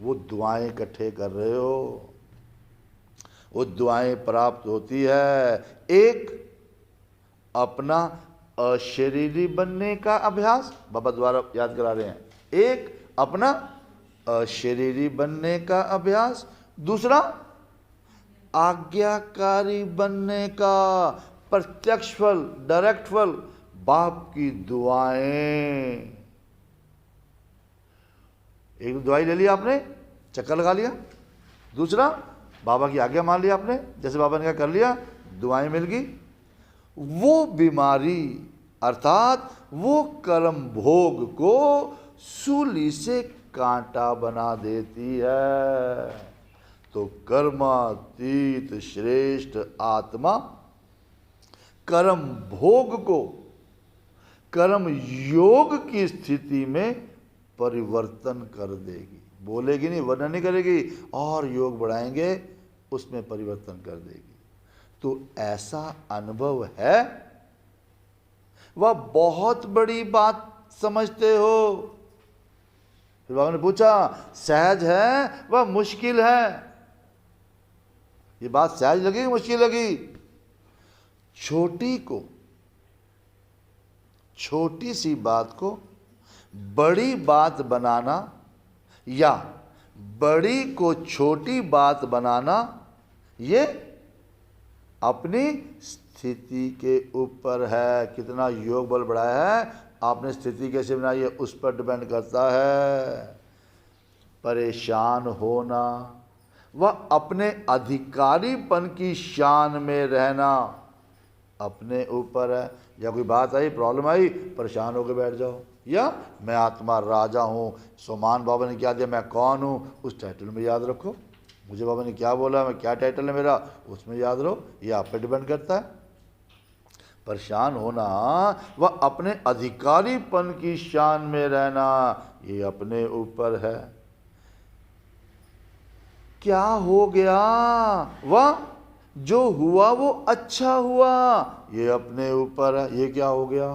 [SPEAKER 1] वो दुआएं इकट्ठे कर रहे हो, वो दुआएं प्राप्त होती है। एक अपना अशरीरी बनने का अभ्यास बाबा द्वारा याद करा रहे हैं, एक अपना अशरीरी बनने का अभ्यास, दूसरा आज्ञाकारी बनने का प्रत्यक्ष फल, डायरेक्ट फल, बाप की दुआएं। एक दवाई ले लिया आपने, चक्कर लगा लिया, दूसरा बाबा की आज्ञा मान लिया आपने, जैसे बाबा ने कहा कर लिया, दुआएं मिल गई। वो बीमारी अर्थात वो कर्म भोग को सूली से कांटा बना देती है। तो कर्मातीत श्रेष्ठ आत्मा कर्म भोग को कर्म योग की स्थिति में परिवर्तन कर देगी। बोलेगी नहीं, वर्णन नहीं करेगी, और योग बढ़ाएंगे, उसमें परिवर्तन कर देगी। तो ऐसा अनुभव है, वह बहुत बड़ी बात समझते हो। फिर बाबा ने पूछा सहज है वह मुश्किल है? ये बात सहज लगी मुश्किल लगी? छोटी सी बात को बड़ी बात बनाना या बड़ी को छोटी बात बनाना, ये अपनी स्थिति के ऊपर है। कितना योग बल बढ़ाया है, आपने स्थिति कैसे बनाई है उस पर डिपेंड करता है। परेशान होना व अपने अधिकारीपन की शान में रहना अपने ऊपर है। या कोई बात आई, प्रॉब्लम आई, परेशान होकर बैठ जाओ, या मैं आत्मा राजा हूँ, सोमान बाबा ने क्या दिया, मैं कौन हूँ, उस टाइटल में याद रखो। मुझे बाबा ने क्या बोला, मैं क्या टाइटल है मेरा, उसमें याद रहो। ये आप पे डिपेंड करता है। परेशान होना व अपने अधिकारीपन की शान में रहना, ये अपने ऊपर है। क्या हो गया, वह जो हुआ वो अच्छा हुआ, ये अपने ऊपर है। ये क्या हो गया,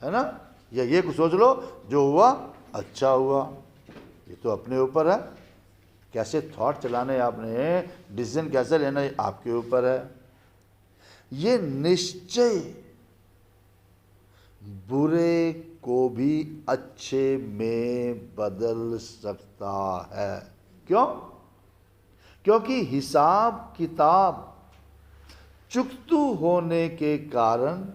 [SPEAKER 1] है ना? या ये कुछ सोच लो, जो हुआ अच्छा हुआ, ये तो अपने ऊपर है। कैसे थॉट चलाने आपने, डिसीजन कैसे लेना, ये आपके ऊपर है। ये निश्चय बुरे को भी अच्छे में बदल सकता है। क्यों? क्योंकि हिसाब किताब चुकतू होने के कारण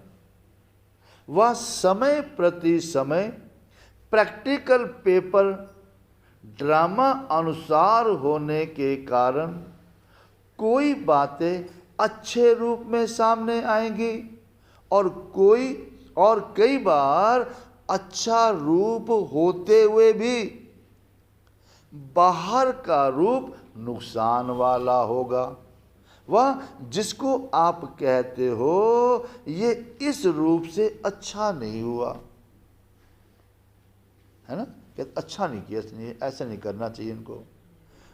[SPEAKER 1] वह समय प्रति समय प्रैक्टिकल पेपर ड्रामा अनुसार होने के कारण कोई बातें अच्छे रूप में सामने आएंगी और कई बार अच्छा रूप होते हुए भी बाहर का रूप नुकसान वाला होगा। वह जिसको आप कहते हो ये इस रूप से अच्छा नहीं हुआ, है ना? कहते अच्छा नहीं किया, ऐसा नहीं करना चाहिए इनको।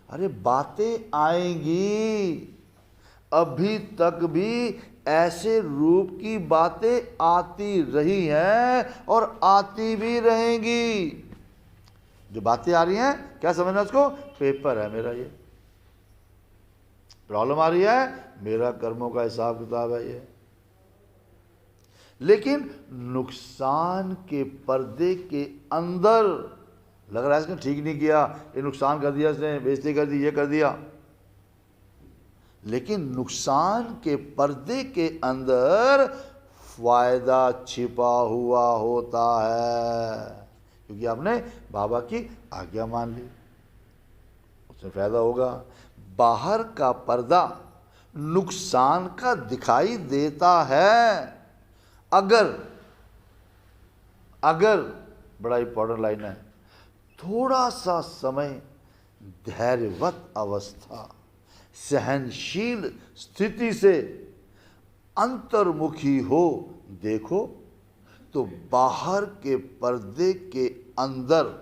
[SPEAKER 1] अरे बातें आएंगी, अभी तक भी ऐसे रूप की बातें आती रही हैं और आती भी रहेंगी। जो बातें आ रही हैं क्या समझना उसको, पेपर है मेरा, ये प्रॉब्लम आ रही है, मेरा कर्मों का हिसाब किताब है ये। लेकिन नुकसान के पर्दे के अंदर लग रहा है इसने ठीक नहीं किया, ये नुकसान कर दिया, इसने बेइज्जती कर दी, ये कर दिया। लेकिन नुकसान के पर्दे के अंदर फायदा छिपा हुआ होता है, क्योंकि आपने बाबा की आज्ञा मान ली, उसमें फायदा होगा। बाहर का पर्दा नुकसान का दिखाई देता है, अगर बड़ा इंपॉर्टेंट लाइन है, थोड़ा सा समय धैर्यवत अवस्था सहनशील स्थिति से अंतर्मुखी हो देखो तो बाहर के पर्दे के अंदर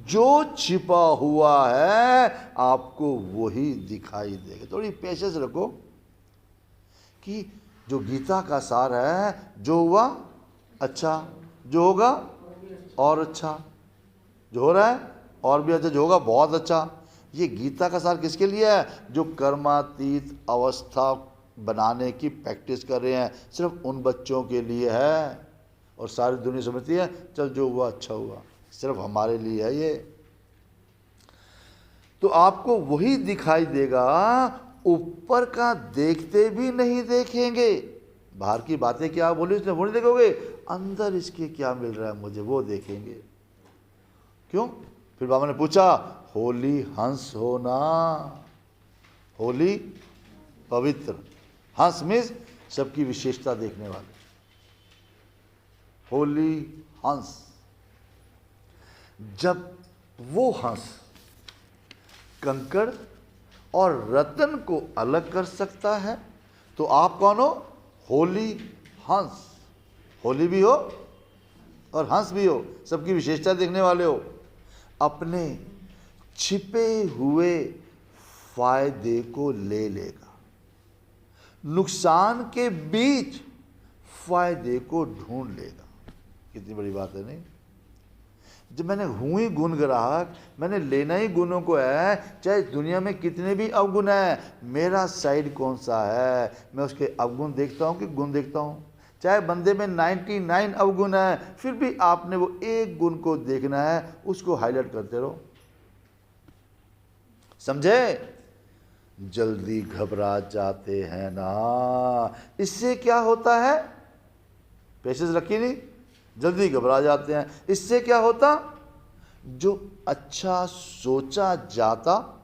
[SPEAKER 1] जो छिपा हुआ है आपको वही दिखाई देगा। थोड़ी पेशेंस रखो कि जो गीता का सार है, जो हुआ अच्छा, जो होगा और अच्छा, जो हो रहा है और भी अच्छा, जो होगा बहुत अच्छा। ये गीता का सार किसके लिए है? जो कर्मातीत अवस्था बनाने की प्रैक्टिस कर रहे हैं, सिर्फ उन बच्चों के लिए है। और सारी दुनिया समझती है चल जो हुआ अच्छा हुआ, सिर्फ हमारे लिए है ये। तो आपको वही दिखाई देगा, ऊपर का देखते भी नहीं देखेंगे। बाहर की बातें क्या बोली उसने वो नहीं देखोगे, अंदर इसके क्या मिल रहा है मुझे वो देखेंगे। क्यों? फिर बाबा ने पूछा, होली हंस हो ना, होली पवित्र, हंस मीन्स सबकी विशेषता देखने वाले, होली हंस। जब वो हंस कंकड़ और रत्न को अलग कर सकता है तो आप कौन हो? होली हंस। होली भी हो और हंस भी हो, सबकी विशेषता देखने वाले हो। अपने छिपे हुए फायदे को ले लेगा, नुकसान के बीच फायदे को ढूंढ लेगा। कितनी बड़ी बात है नहीं? जब मैंने हूँ ही गुण ग्राहक, मैंने लेना ही गुणों को है, चाहे दुनिया में कितने भी अवगुण है, मेरा साइड कौन सा है, मैं उसके अवगुण देखता हूँ कि गुण देखता हूँ। चाहे बंदे में 99 अवगुण है, फिर भी आपने वो एक गुण को देखना है, उसको हाईलाइट करते रहो। समझे? जल्दी घबरा जाते हैं ना, इससे क्या होता है? पेशेंस रखी नहीं, जल्दी घबरा जाते हैं। इससे क्या होता? जो अच्छा सोचा जाता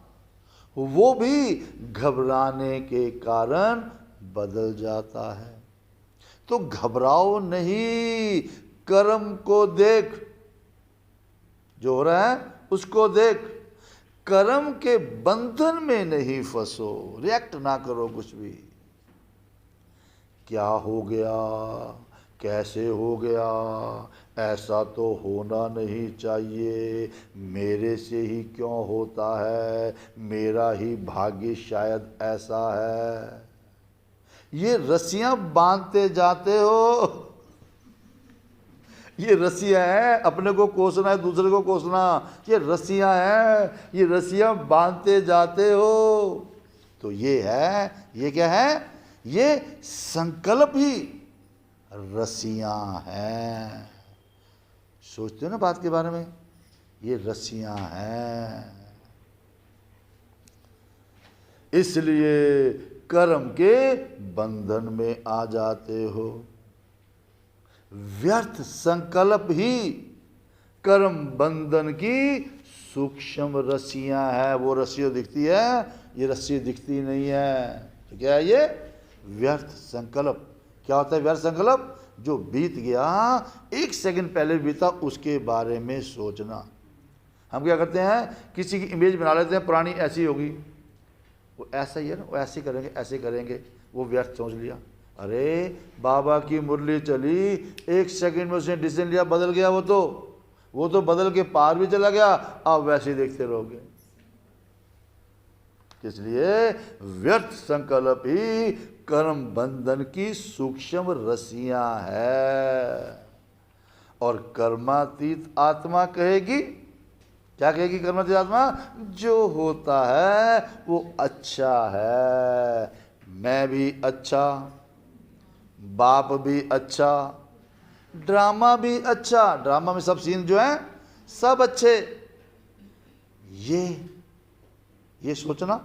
[SPEAKER 1] वो भी घबराने के कारण बदल जाता है। तो घबराओ नहीं, कर्म को देख, जो हो रहा है उसको देख, कर्म के बंधन में नहीं फंसो, रिएक्ट ना करो कुछ भी। क्या हो गया, कैसे हो गया, ऐसा तो होना नहीं चाहिए, मेरे से ही क्यों होता है, मेरा ही भाग्य शायद ऐसा है। ये रस्सियां बांधते जाते हो, ये रस्सियां हैं, अपने को कोसना है, दूसरे को कोसना, ये रस्सियां हैं, ये रस्सियां बांधते जाते हो। तो ये है, ये क्या है, ये संकल्प ही रस्सियां हैं। सोचते हो ना बात के बारे में, ये रस्सियां हैं। इसलिए कर्म के बंधन में आ जाते हो। व्यर्थ संकल्प ही कर्म बंधन की सूक्ष्म रस्सियां है। वो रस्सी दिखती है, ये रस्सी दिखती नहीं है। तो क्या है ये? व्यर्थ संकल्प। क्या होता है व्यर्थ संकल्प? जो बीत गया, एक सेकंड पहले बीता, उसके बारे में सोचना। हम क्या करते हैं, किसी की इमेज बना लेते हैं, पुरानी ऐसी होगी, वो ऐसा ही है ना, वो ऐसे करेंगे, ऐसे करेंगे, वो व्यर्थ सोच लिया। अरे बाबा की मुरली चली, एक सेकंड में उसने डिसीजन लिया, बदल गया वो तो बदल के पार भी चला गया, आप वैसे ही देखते रहोगे। इसलिए व्यर्थ संकल्प ही कर्म बंधन की सूक्ष्म रस्सियां है। और कर्मातीत आत्मा कहेगी, क्या कहेगी कर्मातीत आत्मा? जो होता है वो अच्छा है, मैं भी अच्छा, बाप भी अच्छा, ड्रामा भी अच्छा, ड्रामा में सब सीन जो है सब अच्छे। ये सोचना,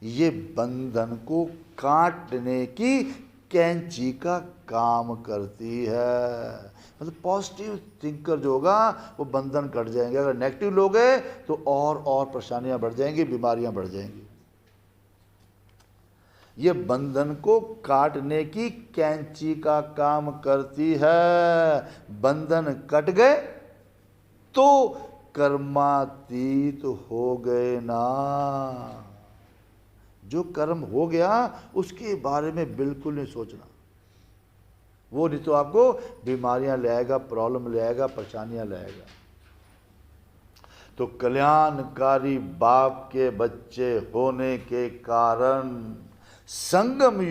[SPEAKER 1] ये बंधन को काटने की कैंची का काम करती है। मतलब पॉजिटिव थिंकर जो होगा वो बंधन कट जाएंगे। अगर नेगेटिव लोग हैं तो और परेशानियां बढ़ जाएंगी, बीमारियां बढ़ जाएंगी। ये बंधन को काटने की कैंची का काम करती है। बंधन कट गए तो कर्मातीत हो गए ना। जो कर्म हो गया उसके बारे में बिल्कुल नहीं सोचना। वो नहीं तो आपको बीमारियां ले आएगा, प्रॉब्लम ले आएगा, परेशानियां ले आएगा। तो कल्याणकारी बाप के बच्चे होने के कारण संगम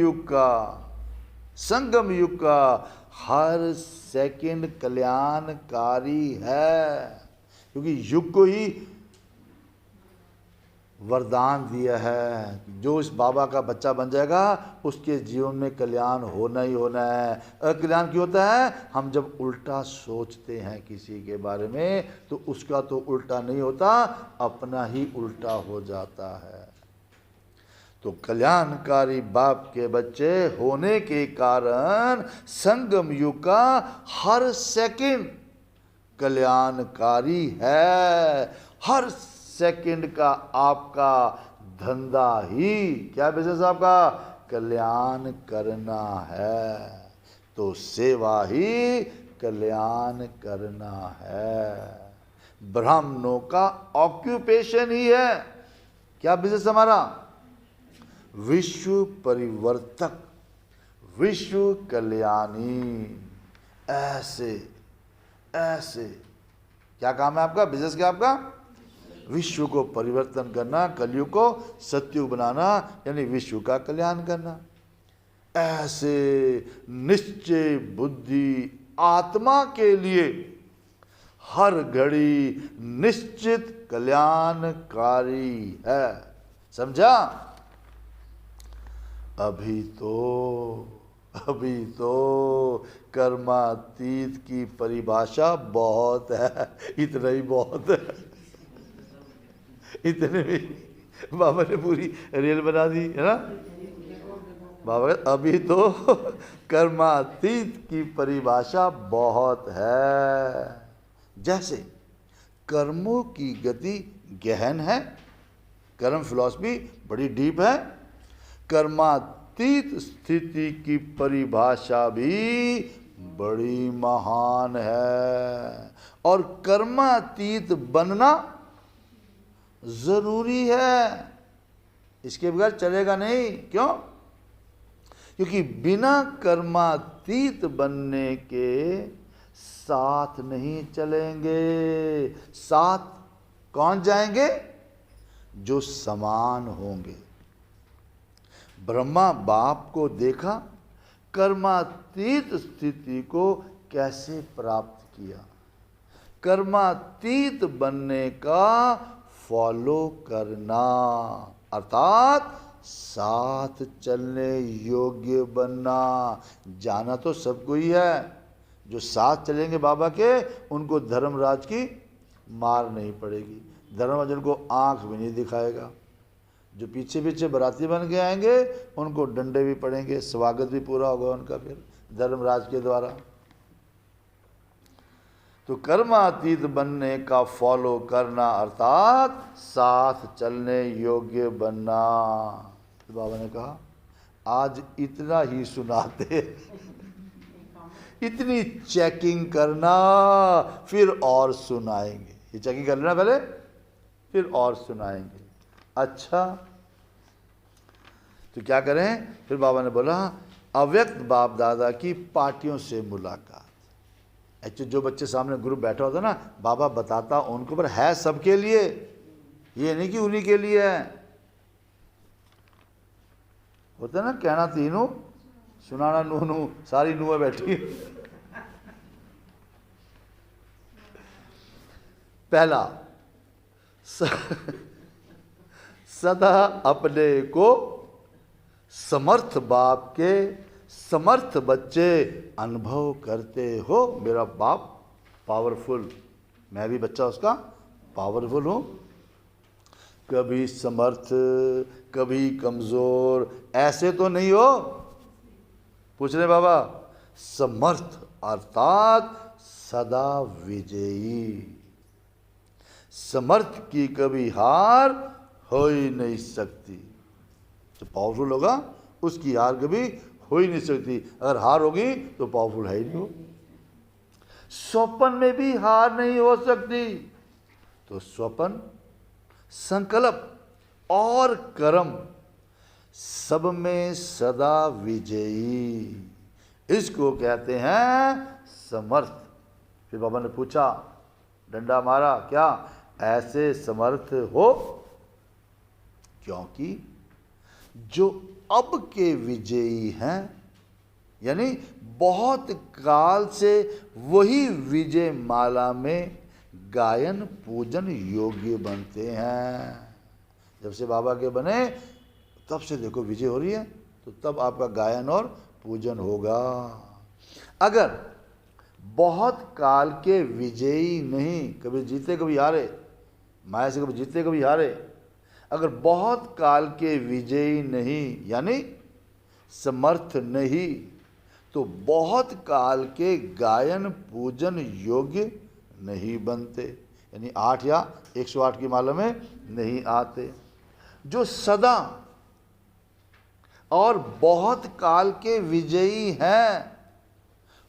[SPEAKER 1] युग का हर सेकंड कल्याणकारी है। क्योंकि युग को ही वरदान दिया है, जो इस बाबा का बच्चा बन जाएगा उसके जीवन में कल्याण होना ही होना है। अकल्याण क्यों होता है? हम जब उल्टा सोचते हैं किसी के बारे में तो उसका तो उल्टा नहीं होता, अपना ही उल्टा हो जाता है। तो कल्याणकारी बाप के बच्चे होने के कारण संगम युग का हर सेकंड कल्याणकारी है। हर सेकंड का आपका धंधा ही क्या बिजनेस आपका? कल्याण करना है। तो सेवा ही कल्याण करना है। ब्राह्मणों का ऑक्यूपेशन ही है। क्या बिजनेस हमारा? विश्व परिवर्तक, विश्व कल्याणी। ऐसे क्या काम है आपका? बिजनेस क्या आपका? विश्व को परिवर्तन करना, कलयुग को सत्युग बनाना, यानी विश्व का कल्याण करना। ऐसे निश्चय बुद्धि आत्मा के लिए हर घड़ी निश्चित कल्याणकारी है। समझा? अभी तो कर्मातीत की परिभाषा बहुत है, इतना ही बहुत है। इतने में बाबा ने पूरी रेल बना दी है ना। बाबा अभी तो कर्मातीत की परिभाषा बहुत है। जैसे कर्मों की गति गहन है, कर्म फिलॉसफी बड़ी डीप है। कर्मातीत स्थिति की परिभाषा भी बड़ी महान है। और कर्मातीत बनना जरूरी है, इसके बगैर चलेगा नहीं। क्यों? क्योंकि बिना कर्मातीत बनने के साथ नहीं चलेंगे। साथ कौन जाएंगे? जो समान होंगे। ब्रह्मा बाप को देखा, कर्मातीत स्थिति को कैसे प्राप्त किया। कर्मातीत बनने का फॉलो करना अर्थात साथ चलने योग्य बनना। जाना तो सबको ही है। जो साथ चलेंगे बाबा के, उनको धर्मराज की मार नहीं पड़ेगी। धर्मराज उनको आंख भी नहीं दिखाएगा। जो पीछे पीछे बराती बन के आएंगे, उनको डंडे भी पड़ेंगे, स्वागत भी पूरा होगा उनका फिर धर्मराज के द्वारा। तो कर्मातीत बनने का फॉलो करना अर्थात साथ चलने योग्य बनना। तो बाबा ने कहा आज इतना ही सुनाते, इतनी चेकिंग करना, फिर और सुनाएंगे। ये चेकिंग कर लेना पहले, फिर और सुनाएंगे। अच्छा तो क्या करें? फिर बाबा ने बोला अव्यक्त बाप दादा की पार्टियों से मुलाकात। एक्चुअली जो बच्चे सामने ग्रुप बैठा होता ना, बाबा बताता उनको, पर है सबके लिए, ये नहीं कि उन्हीं के लिए है। होता ना कहना तीनों, सुनाना नू नू, सारी नूहें बैठी। पहला, सदा अपने को समर्थ बाप के समर्थ बच्चे अनुभव करते हो। मेरा बाप पावरफुल, मैं भी बच्चा उसका पावरफुल हूँ। कभी समर्थ कभी कमज़ोर ऐसे तो नहीं हो। पूछ रहे बाबा, समर्थ अर्थात सदा विजयी। समर्थ की कभी हार हो ही नहीं सकती। जो पावरफुल होगा उसकी हार कभी हो ही नहीं सकती। अगर हार होगी तो पावरफुल है ही नहीं हो। स्वप्न में भी हार नहीं हो सकती। तो स्वप्न, संकल्प और कर्म सब में सदा विजयी, इसको कहते हैं समर्थ। फिर बाबा ने पूछा, डंडा मारा, क्या ऐसे समर्थ हो? क्योंकि जो अब के विजयी हैं, यानी बहुत काल से वही विजय माला में गायन पूजन योग्य बनते हैं। जब से बाबा के बने तब से देखो विजय हो रही है, तो तब आपका गायन और पूजन होगा। अगर बहुत काल के विजयी नहीं, कभी जीते कभी हारे, माया से कभी जीते कभी हारे, अगर बहुत काल के विजयी नहीं यानी समर्थ नहीं, तो बहुत काल के गायन पूजन योग्य नहीं बनते, यानी 8 या 108 की माला में नहीं आते। जो सदा और बहुत काल के विजयी हैं,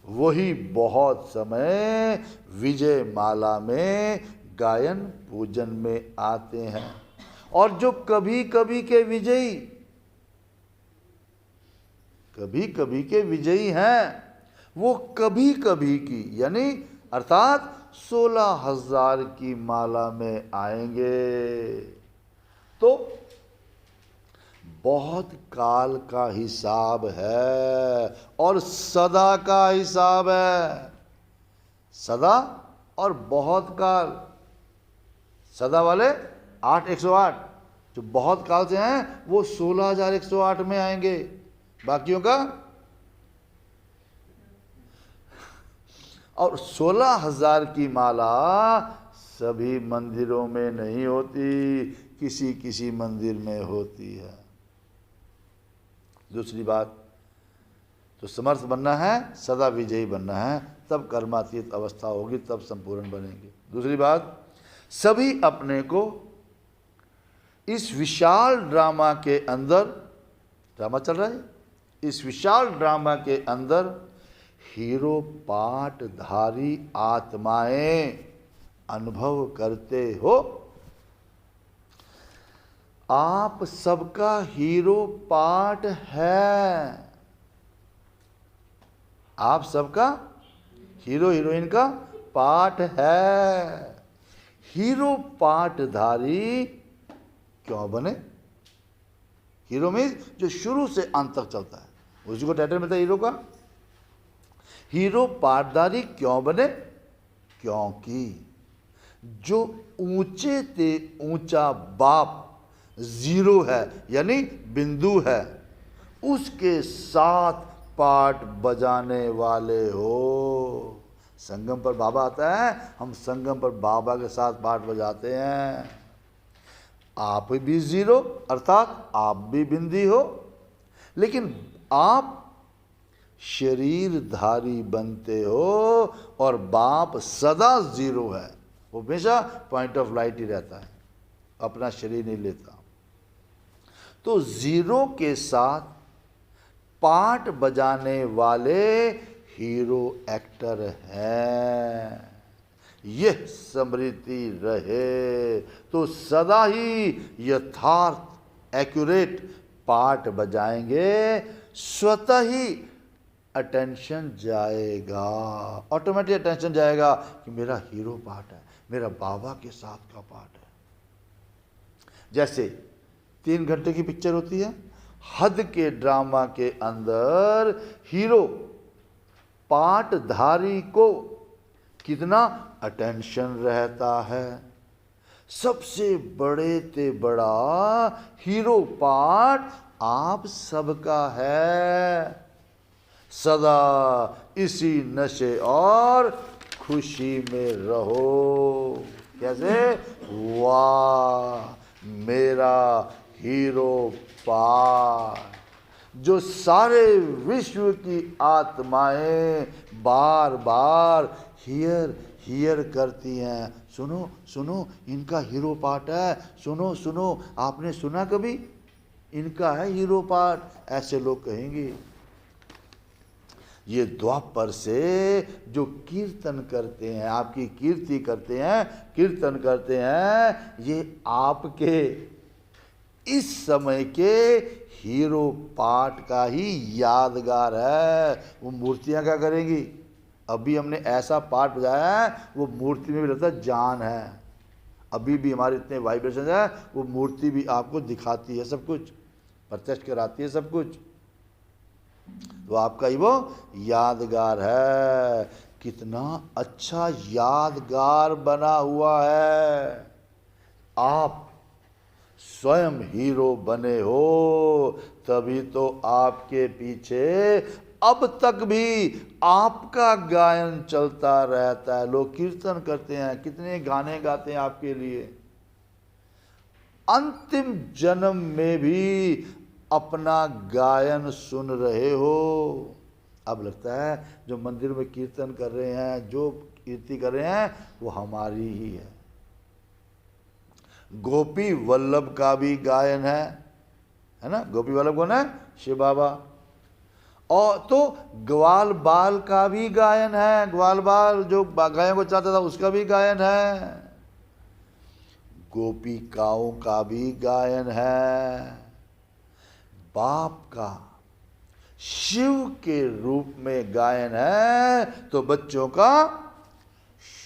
[SPEAKER 1] वही बहुत समय विजय माला में गायन पूजन में आते हैं। और जो कभी कभी के विजयी, कभी कभी के विजयी हैं, वो कभी कभी की यानी अर्थात 16,000 की माला में आएंगे। तो बहुत काल का हिसाब है और सदा का हिसाब है। सदा और बहुत काल। सदा वाले 8,108, जो बहुत काल से हैं वो 16,108 में आएंगे। बाकियों का और 16,000 की माला सभी मंदिरों में नहीं होती, किसी किसी मंदिर में होती है। दूसरी बात, तो समर्थ बनना है, सदा विजयी बनना है, तब कर्मातीत अवस्था होगी, तब संपूर्ण बनेंगे। दूसरी बात, सभी अपने को इस विशाल ड्रामा के अंदर, ड्रामा चल रहा है, इस विशाल ड्रामा के अंदर हीरो पाठधारी आत्माएं अनुभव करते हो। आप सबका हीरो पार्ट है। आप सबका हीरो हीरोइन का पार्ट है। हीरो पार्टधारी क्यों बने? हीरो में जो शुरू से अंत तक चलता है, उसी को टाइटल मिलता है हीरो का। हीरो पार्टधारी क्यों बने? क्योंकि जो ऊंचे ते ऊंचा बाप जीरो है, यानी बिंदु है, उसके साथ पार्ट बजाने वाले हो। संगम पर बाबा आता है, हम संगम पर बाबा के साथ पार्ट बजाते हैं। आप भी जीरो अर्थात आप भी बिंदी हो, लेकिन आप शरीरधारी बनते हो और बाप सदा जीरो है। वो हमेशा पॉइंट ऑफ लाइट ही रहता है, अपना शरीर नहीं लेता। तो जीरो के साथ पार्ट बजाने वाले हीरो एक्टर हैं। यह स्मृति रहे तो सदा ही यथार्थ एक्यूरेट पार्ट बजाएंगे, स्वतः ही अटेंशन जाएगा, ऑटोमेटिक अटेंशन जाएगा कि मेरा हीरो पार्ट है, मेरा बाबा के साथ का पार्ट है। जैसे 3 घंटे की पिक्चर होती है, हद के ड्रामा के अंदर हीरो पार्टधारी को कितना अटेंशन रहता है। सबसे बड़े ते बड़ा हीरो पार्ट आप सबका है। सदा इसी नशे और खुशी में रहो। कैसे? वाह मेरा हीरो पार्ट, जो सारे विश्व की आत्माएं बार बार हियर हियर करती हैं। सुनो सुनो, इनका हीरो पार्ट है, सुनो सुनो, आपने सुना कभी? इनका है हीरो पार्ट, ऐसे लोग कहेंगे। ये द्वापर से जो कीर्तन करते हैं, आपकी कीर्ति करते हैं, कीर्तन करते हैं, ये आपके इस समय के हीरो पार्ट का ही यादगार है। वो मूर्तियां क्या करेंगी? अभी हमने ऐसा पार्ट बजाया है, वो मूर्ति में भी लगता है जान है। अभी भी हमारे इतने वाइब्रेशन है, वो मूर्ति भी आपको दिखाती है सब कुछ, प्रत्यक्ष कराती है सब कुछ। तो आपका ही वो यादगार है। कितना अच्छा यादगार बना हुआ है। आप स्वयं हीरो बने हो, तभी तो आपके पीछे अब तक भी आपका गायन चलता रहता है। लोग कीर्तन करते हैं, कितने गाने गाते हैं आपके लिए। अंतिम जन्म में भी अपना गायन सुन रहे हो। अब लगता है जो मंदिर में कीर्तन कर रहे हैं, जो कीर्ति कर रहे हैं, वो हमारी ही है। गोपी वल्लभ का भी गायन है ना? गोपी वल्लभ कौन है? शिव बाबा। और तो ग्वाल बाल का भी गायन है। ग्वाल बाल जो गायों को चाहता था, उसका भी गायन है। गोपिकाओं का भी गायन है। बाप का शिव के रूप में गायन है, तो बच्चों का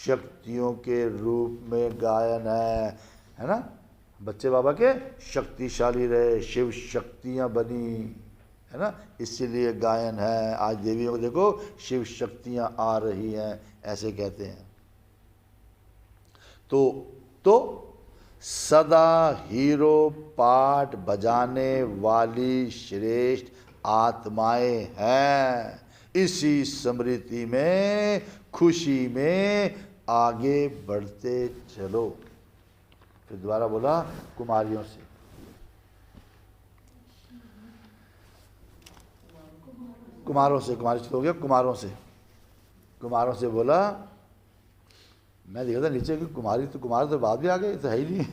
[SPEAKER 1] शक्तियों के रूप में गायन है ना? बच्चे बाबा के शक्तिशाली रहे, शिव शक्तियां बनी, है ना? इसीलिए गायन है। आज देवियों को देखो, शिव शक्तियां आ रही हैं, ऐसे कहते हैं। तो सदा हीरो पार्ट बजाने वाली श्रेष्ठ आत्माएं हैं। इसी स्मृति में, खुशी में आगे बढ़ते चलो। फिर दोबारा बोला कुमारियों से, कुमारों से, कुमारी हो गया, कुमारों से बोला। मैं देखा था नीचे कि कुमारी तो कुमार तो बाद में आ गए, तो है ही नहीं।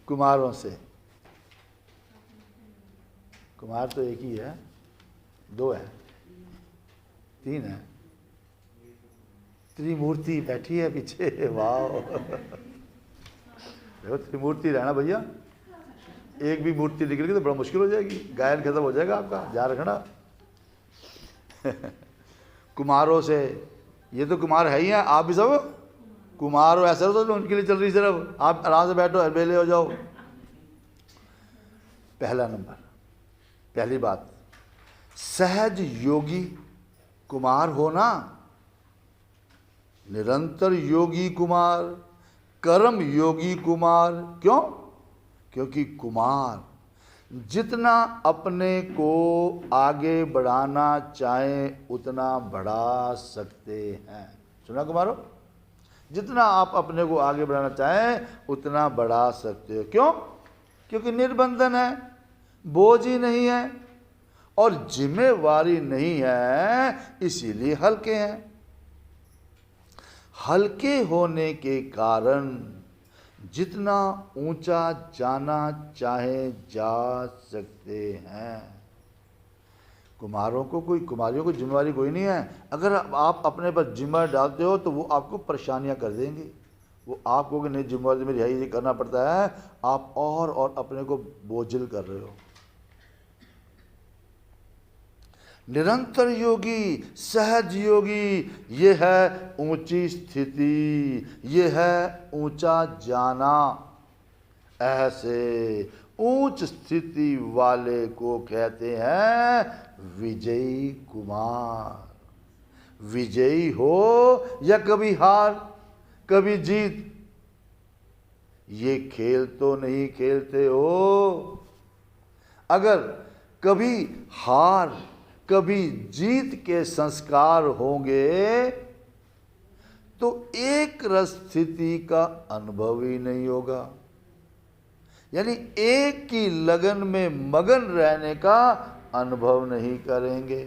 [SPEAKER 1] कुमारों से, कुमार तो एक ही है, 2 है, 3 है। त्रिमूर्ति बैठी है पीछे। वाह देखो, त्रिमूर्ति रहना भैया। एक भी मूर्ति निकल गई तो बड़ा मुश्किल हो जाएगी, गायन खत्म हो जाएगा आपका। ध्यान रखना। कुमारों से, ये तो कुमार है ही हैं, आप भी सब कुमार हो, ऐसा तो उनके लिए चल रही सिर्फ, आप आराम से बैठो, बेले हो जाओ। पहला नंबर, पहली बात, सहज योगी कुमार होना, निरंतर योगी कुमार, कर्म योगी कुमार। क्यों? क्योंकि कुमार जितना अपने को आगे बढ़ाना चाहें उतना बढ़ा सकते हैं। सुना कुमारों? जितना आप अपने को आगे बढ़ाना चाहें उतना बढ़ा सकते हो। क्यों? क्योंकि निर्बंधन है, बोझ ही नहीं है और जिम्मेवारी नहीं है, इसीलिए हल्के हैं। हल्के होने के कारण जितना ऊंचा जाना चाहे जा सकते हैं। कुमारियों को जिम्मेवारी कोई नहीं है। अगर आप अपने पर जिम्मेवारी डालते हो तो वो आपको परेशानियां कर देंगे। वो आपको कि नहीं जिम्मेवारी मेरी है, ये करना पड़ता है, आप और अपने को बोझिल कर रहे हो। निरंतर योगी, सहज योगी, ये है ऊंची स्थिति, ये है ऊंचा जाना। ऐसे ऊंच स्थिति वाले को कहते हैं विजयी कुमार। विजयी हो या कभी हार कभी जीत, ये खेल तो नहीं खेलते हो। अगर कभी हार कभी जीत के संस्कार होंगे तो एक रस स्थिति का अनुभव ही नहीं होगा। यानी एक की लगन में मगन रहने का अनुभव नहीं करेंगे,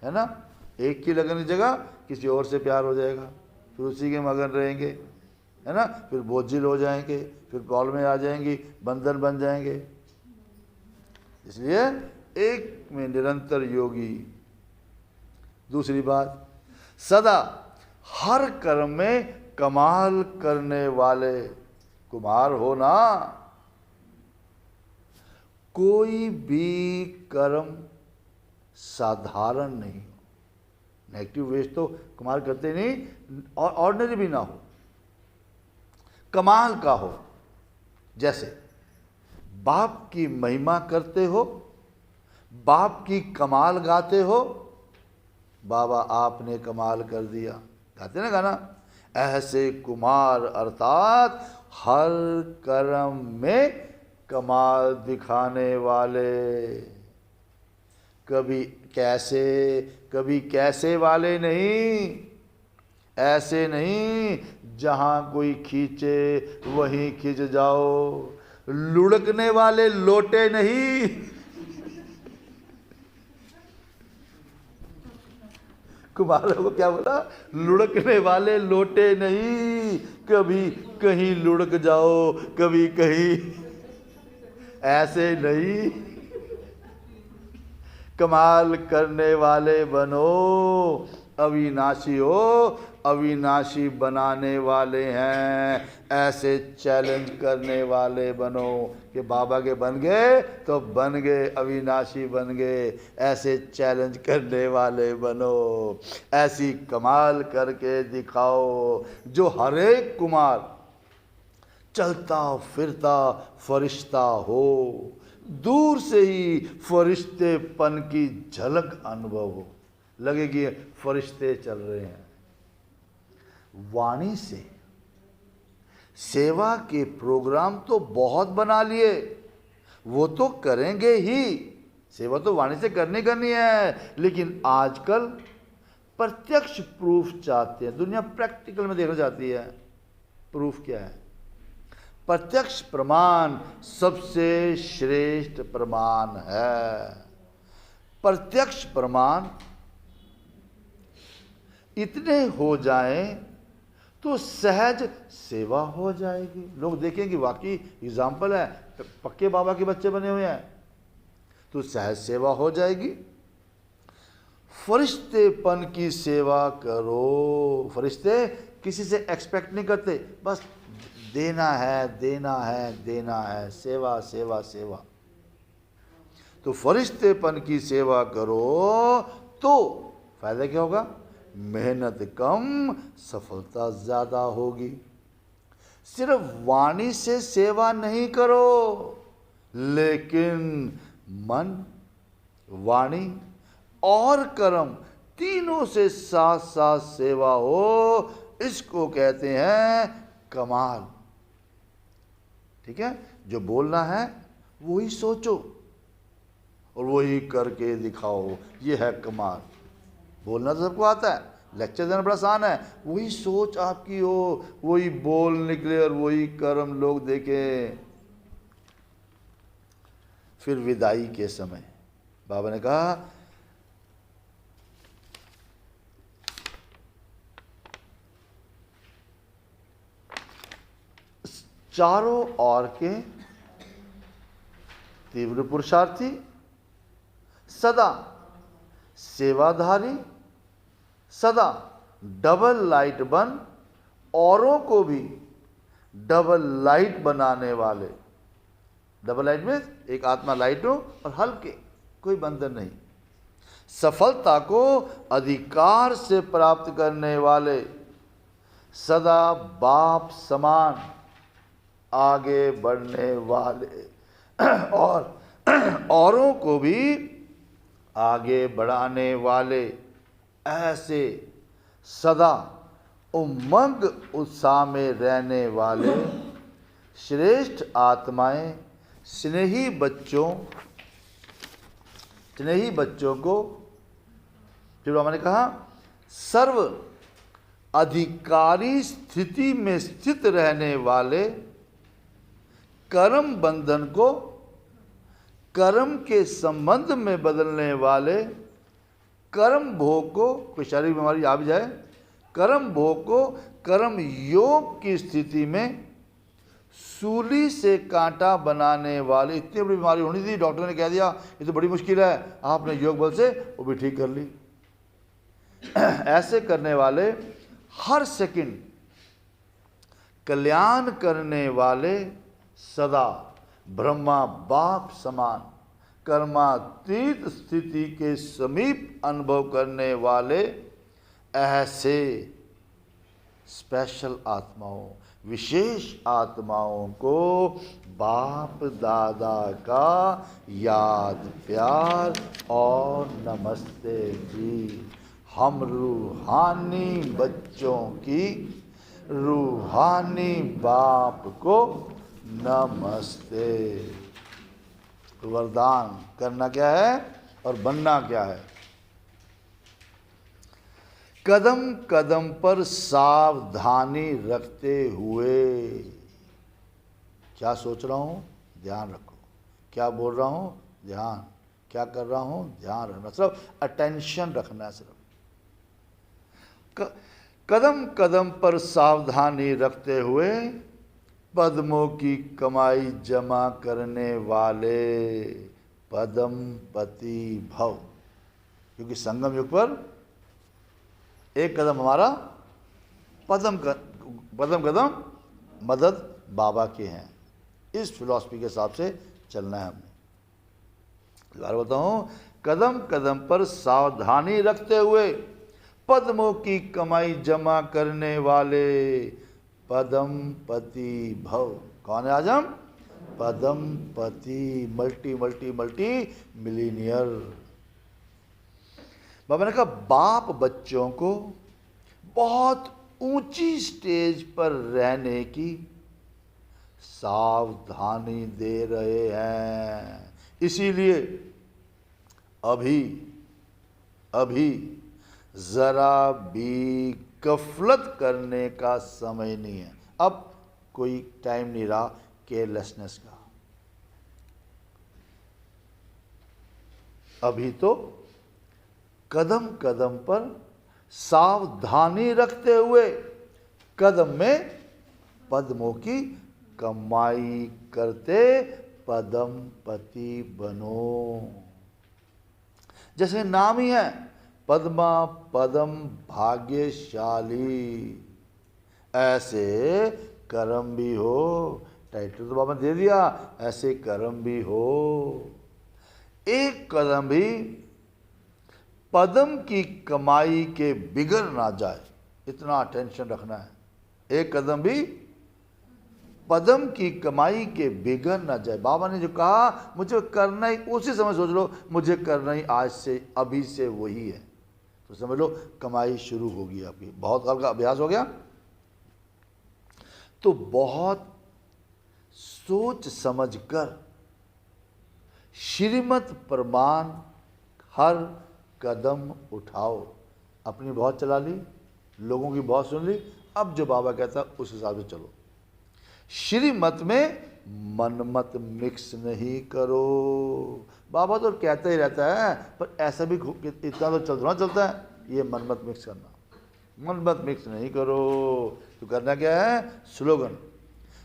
[SPEAKER 1] है ना। एक की लगन की जगह किसी और से प्यार हो जाएगा, फिर उसी के मगन रहेंगे, है ना। फिर बोझिल हो जाएंगे, फिर प्रॉब्लम में आ जाएंगी, बंधन बन जाएंगे। इसलिए एक में निरंतर योगी। दूसरी बात, सदा हर कर्म में कमाल करने वाले कुमार होना। कोई भी कर्म साधारण नहीं हो, नेगेटिव वेस्ट तो कुमार करते नहीं, और ऑर्डिनरी भी ना हो, कमाल का हो। जैसे बाप की महिमा करते हो, बाप की कमाल गाते हो, बाबा आपने कमाल कर दिया, गाते ना गाना। ऐसे कुमार अर्थात हर कर्म में कमाल दिखाने वाले। कभी कैसे वाले नहीं, ऐसे नहीं जहां कोई खींचे वहीं खींच जाओ, लुढ़कने वाले लोटे नहीं। कुमारों को क्या बोला? लुढ़कने वाले लोटे नहीं, कभी कहीं लुढ़क जाओ, कभी कहीं, ऐसे नहीं। कमाल करने वाले बनो, अविनाशी हो, अविनाशी बनाने वाले हैं। ऐसे चैलेंज करने वाले बनो कि बाबा के बन गए तो बन गए, अविनाशी बन गए। ऐसे चैलेंज करने वाले बनो, ऐसी कमाल करके दिखाओ जो हर एक कुमार चलता फिरता फरिश्ता हो, दूर से ही फरिश्तेपन की झलक अनुभव हो, लगे कि फरिश्ते चल रहे हैं। वाणी से सेवा के प्रोग्राम तो बहुत बना लिए, वो तो करेंगे ही, सेवा तो वाणी से करनी है, लेकिन आजकल प्रत्यक्ष प्रूफ चाहते हैं। दुनिया प्रैक्टिकल में देखना चाहती है। प्रूफ क्या है? प्रत्यक्ष प्रमाण सबसे श्रेष्ठ प्रमाण है। प्रत्यक्ष प्रमाण इतने हो जाएं तो सहज सेवा हो जाएगी। लोग देखेंगे वाकई एग्जाम्पल है, पक्के बाबा के बच्चे बने हुए हैं, तो सहज सेवा हो जाएगी। फरिश्तेपन की सेवा करो। फरिश्ते किसी से एक्सपेक्ट नहीं करते, बस देना है देना है देना है, सेवा सेवा सेवा। तो फरिश्तेपन की सेवा करो तो फायदा क्या होगा? मेहनत कम, सफलता ज़्यादा होगी। सिर्फ वाणी से सेवा नहीं करो, लेकिन मन, वाणी और कर्म तीनों से साथ साथ सेवा हो, इसको कहते हैं कमाल। ठीक है, जो बोलना है वही सोचो और वही करके दिखाओ, ये है कमाल। बोलना तो सबको आता है, लेक्चर देना बड़ा आसान है, वही सोच आपकी हो, वही बोल निकले और वही कर्म लोग देखें। फिर विदाई के समय बाबा ने कहा, चारों ओर के तीव्र पुरुषार्थी, सदा सेवाधारी, सदा डबल लाइट बन औरों को भी डबल लाइट बनाने वाले। डबल लाइट में एक आत्मा लाइट हो और हल्के, कोई बंधन नहीं। सफलता को अधिकार से प्राप्त करने वाले, सदा बाप समान आगे बढ़ने वाले और औरों को भी आगे बढ़ाने वाले, ऐसे सदा उमंग उत्साह में रहने वाले श्रेष्ठ आत्माएं स्नेही बच्चों को, फिर मैंने कहा, सर्व अधिकारी स्थिति में स्थित रहने वाले, कर्म बंधन को कर्म के संबंध में बदलने वाले, कर्म भोग को, कोई शारीरिक बीमारी आ भी जाए, कर्म भोग को कर्म योग की स्थिति में सूली से कांटा बनाने वाले। इतनी बड़ी बीमारी होनी थी, डॉक्टर ने कह दिया ये तो बड़ी मुश्किल है, आपने योग बल से वो भी ठीक कर ली। ऐसे करने वाले, हर सेकंड कल्याण करने वाले, सदा ब्रह्मा बाप समान कर्मातीत स्थिति के समीप अनुभव करने वाले, ऐसे स्पेशल आत्माओं, विशेष आत्माओं को बाप दादा का याद, प्यार और नमस्ते जी। हम रूहानी बच्चों की रूहानी बाप को नमस्ते। वरदान करना क्या है और बनना क्या है? कदम कदम पर सावधानी रखते हुए, क्या सोच रहा हूँ ध्यान रखो, क्या बोल रहा हूँ ध्यान, क्या कर रहा हूँ ध्यान रखना, सिर्फ अटेंशन रखना है सिर्फ। कदम कदम पर सावधानी रखते हुए पद्मों की कमाई जमा करने वाले पद्मपति भव। क्योंकि संगम युग पर एक कदम हमारा पदम कदम मदद बाबा के हैं। इस फिलॉसफी के हिसाब से चलना है हमने। दोबारा बताऊं, कदम कदम पर सावधानी रखते हुए पद्मों की कमाई जमा करने वाले पद्मपति भव। कौन है आज हम? पद्मपति, मल्टी मल्टी मल्टी मिलीनियर। बाबा ने कहा बाप बच्चों को बहुत ऊंची स्टेज पर रहने की सावधानी दे रहे हैं। इसीलिए अभी जरा भी गफलत करने का समय नहीं है। अब कोई टाइम नहीं रहा केयरलेसनेस का। अभी तो कदम कदम पर सावधानी रखते हुए कदम में पद्मों की कमाई करते पद्मपति बनो। जैसे नाम ही है पद्मा, पद्म भाग्यशाली, ऐसे कर्म भी हो। टाइटल तो बाबा ने दे दिया, ऐसे कर्म भी हो। एक कदम भी पद्म की कमाई के बिगड़ ना जाए, इतना अटेंशन रखना है। एक कदम भी पद्म की कमाई के बिगड़ ना जाए। बाबा ने जो कहा मुझे करना ही, उसी समय सोच लो मुझे करना ही आज से, अभी से वही है, तो समझ लो कमाई शुरू होगी आपकी। बहुत साल का अभ्यास हो गया तो बहुत सोच समझकर श्रीमत प्रमाण हर कदम उठाओ। अपनी बहुत चला ली, लोगों की बहुत सुन ली, अब जो बाबा कहता उस हिसाब से चलो। श्रीमत में मनमत मिक्स नहीं करो। बाबा तो कहता ही रहता है, पर ऐसा भी इतना तो चलता है, ये मनमत मिक्स करना, मनमत मिक्स नहीं करो। तो करना क्या है? स्लोगन,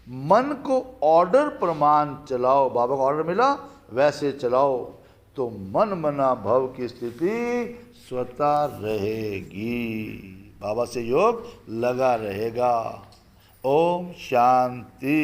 [SPEAKER 1] मन को ऑर्डर प्रमाण चलाओ। बाबा को ऑर्डर मिला वैसे चलाओ, तो मन मना भव की स्थिति स्वतः रहेगी। बाबा से योग लगा रहेगा। ओम शांति।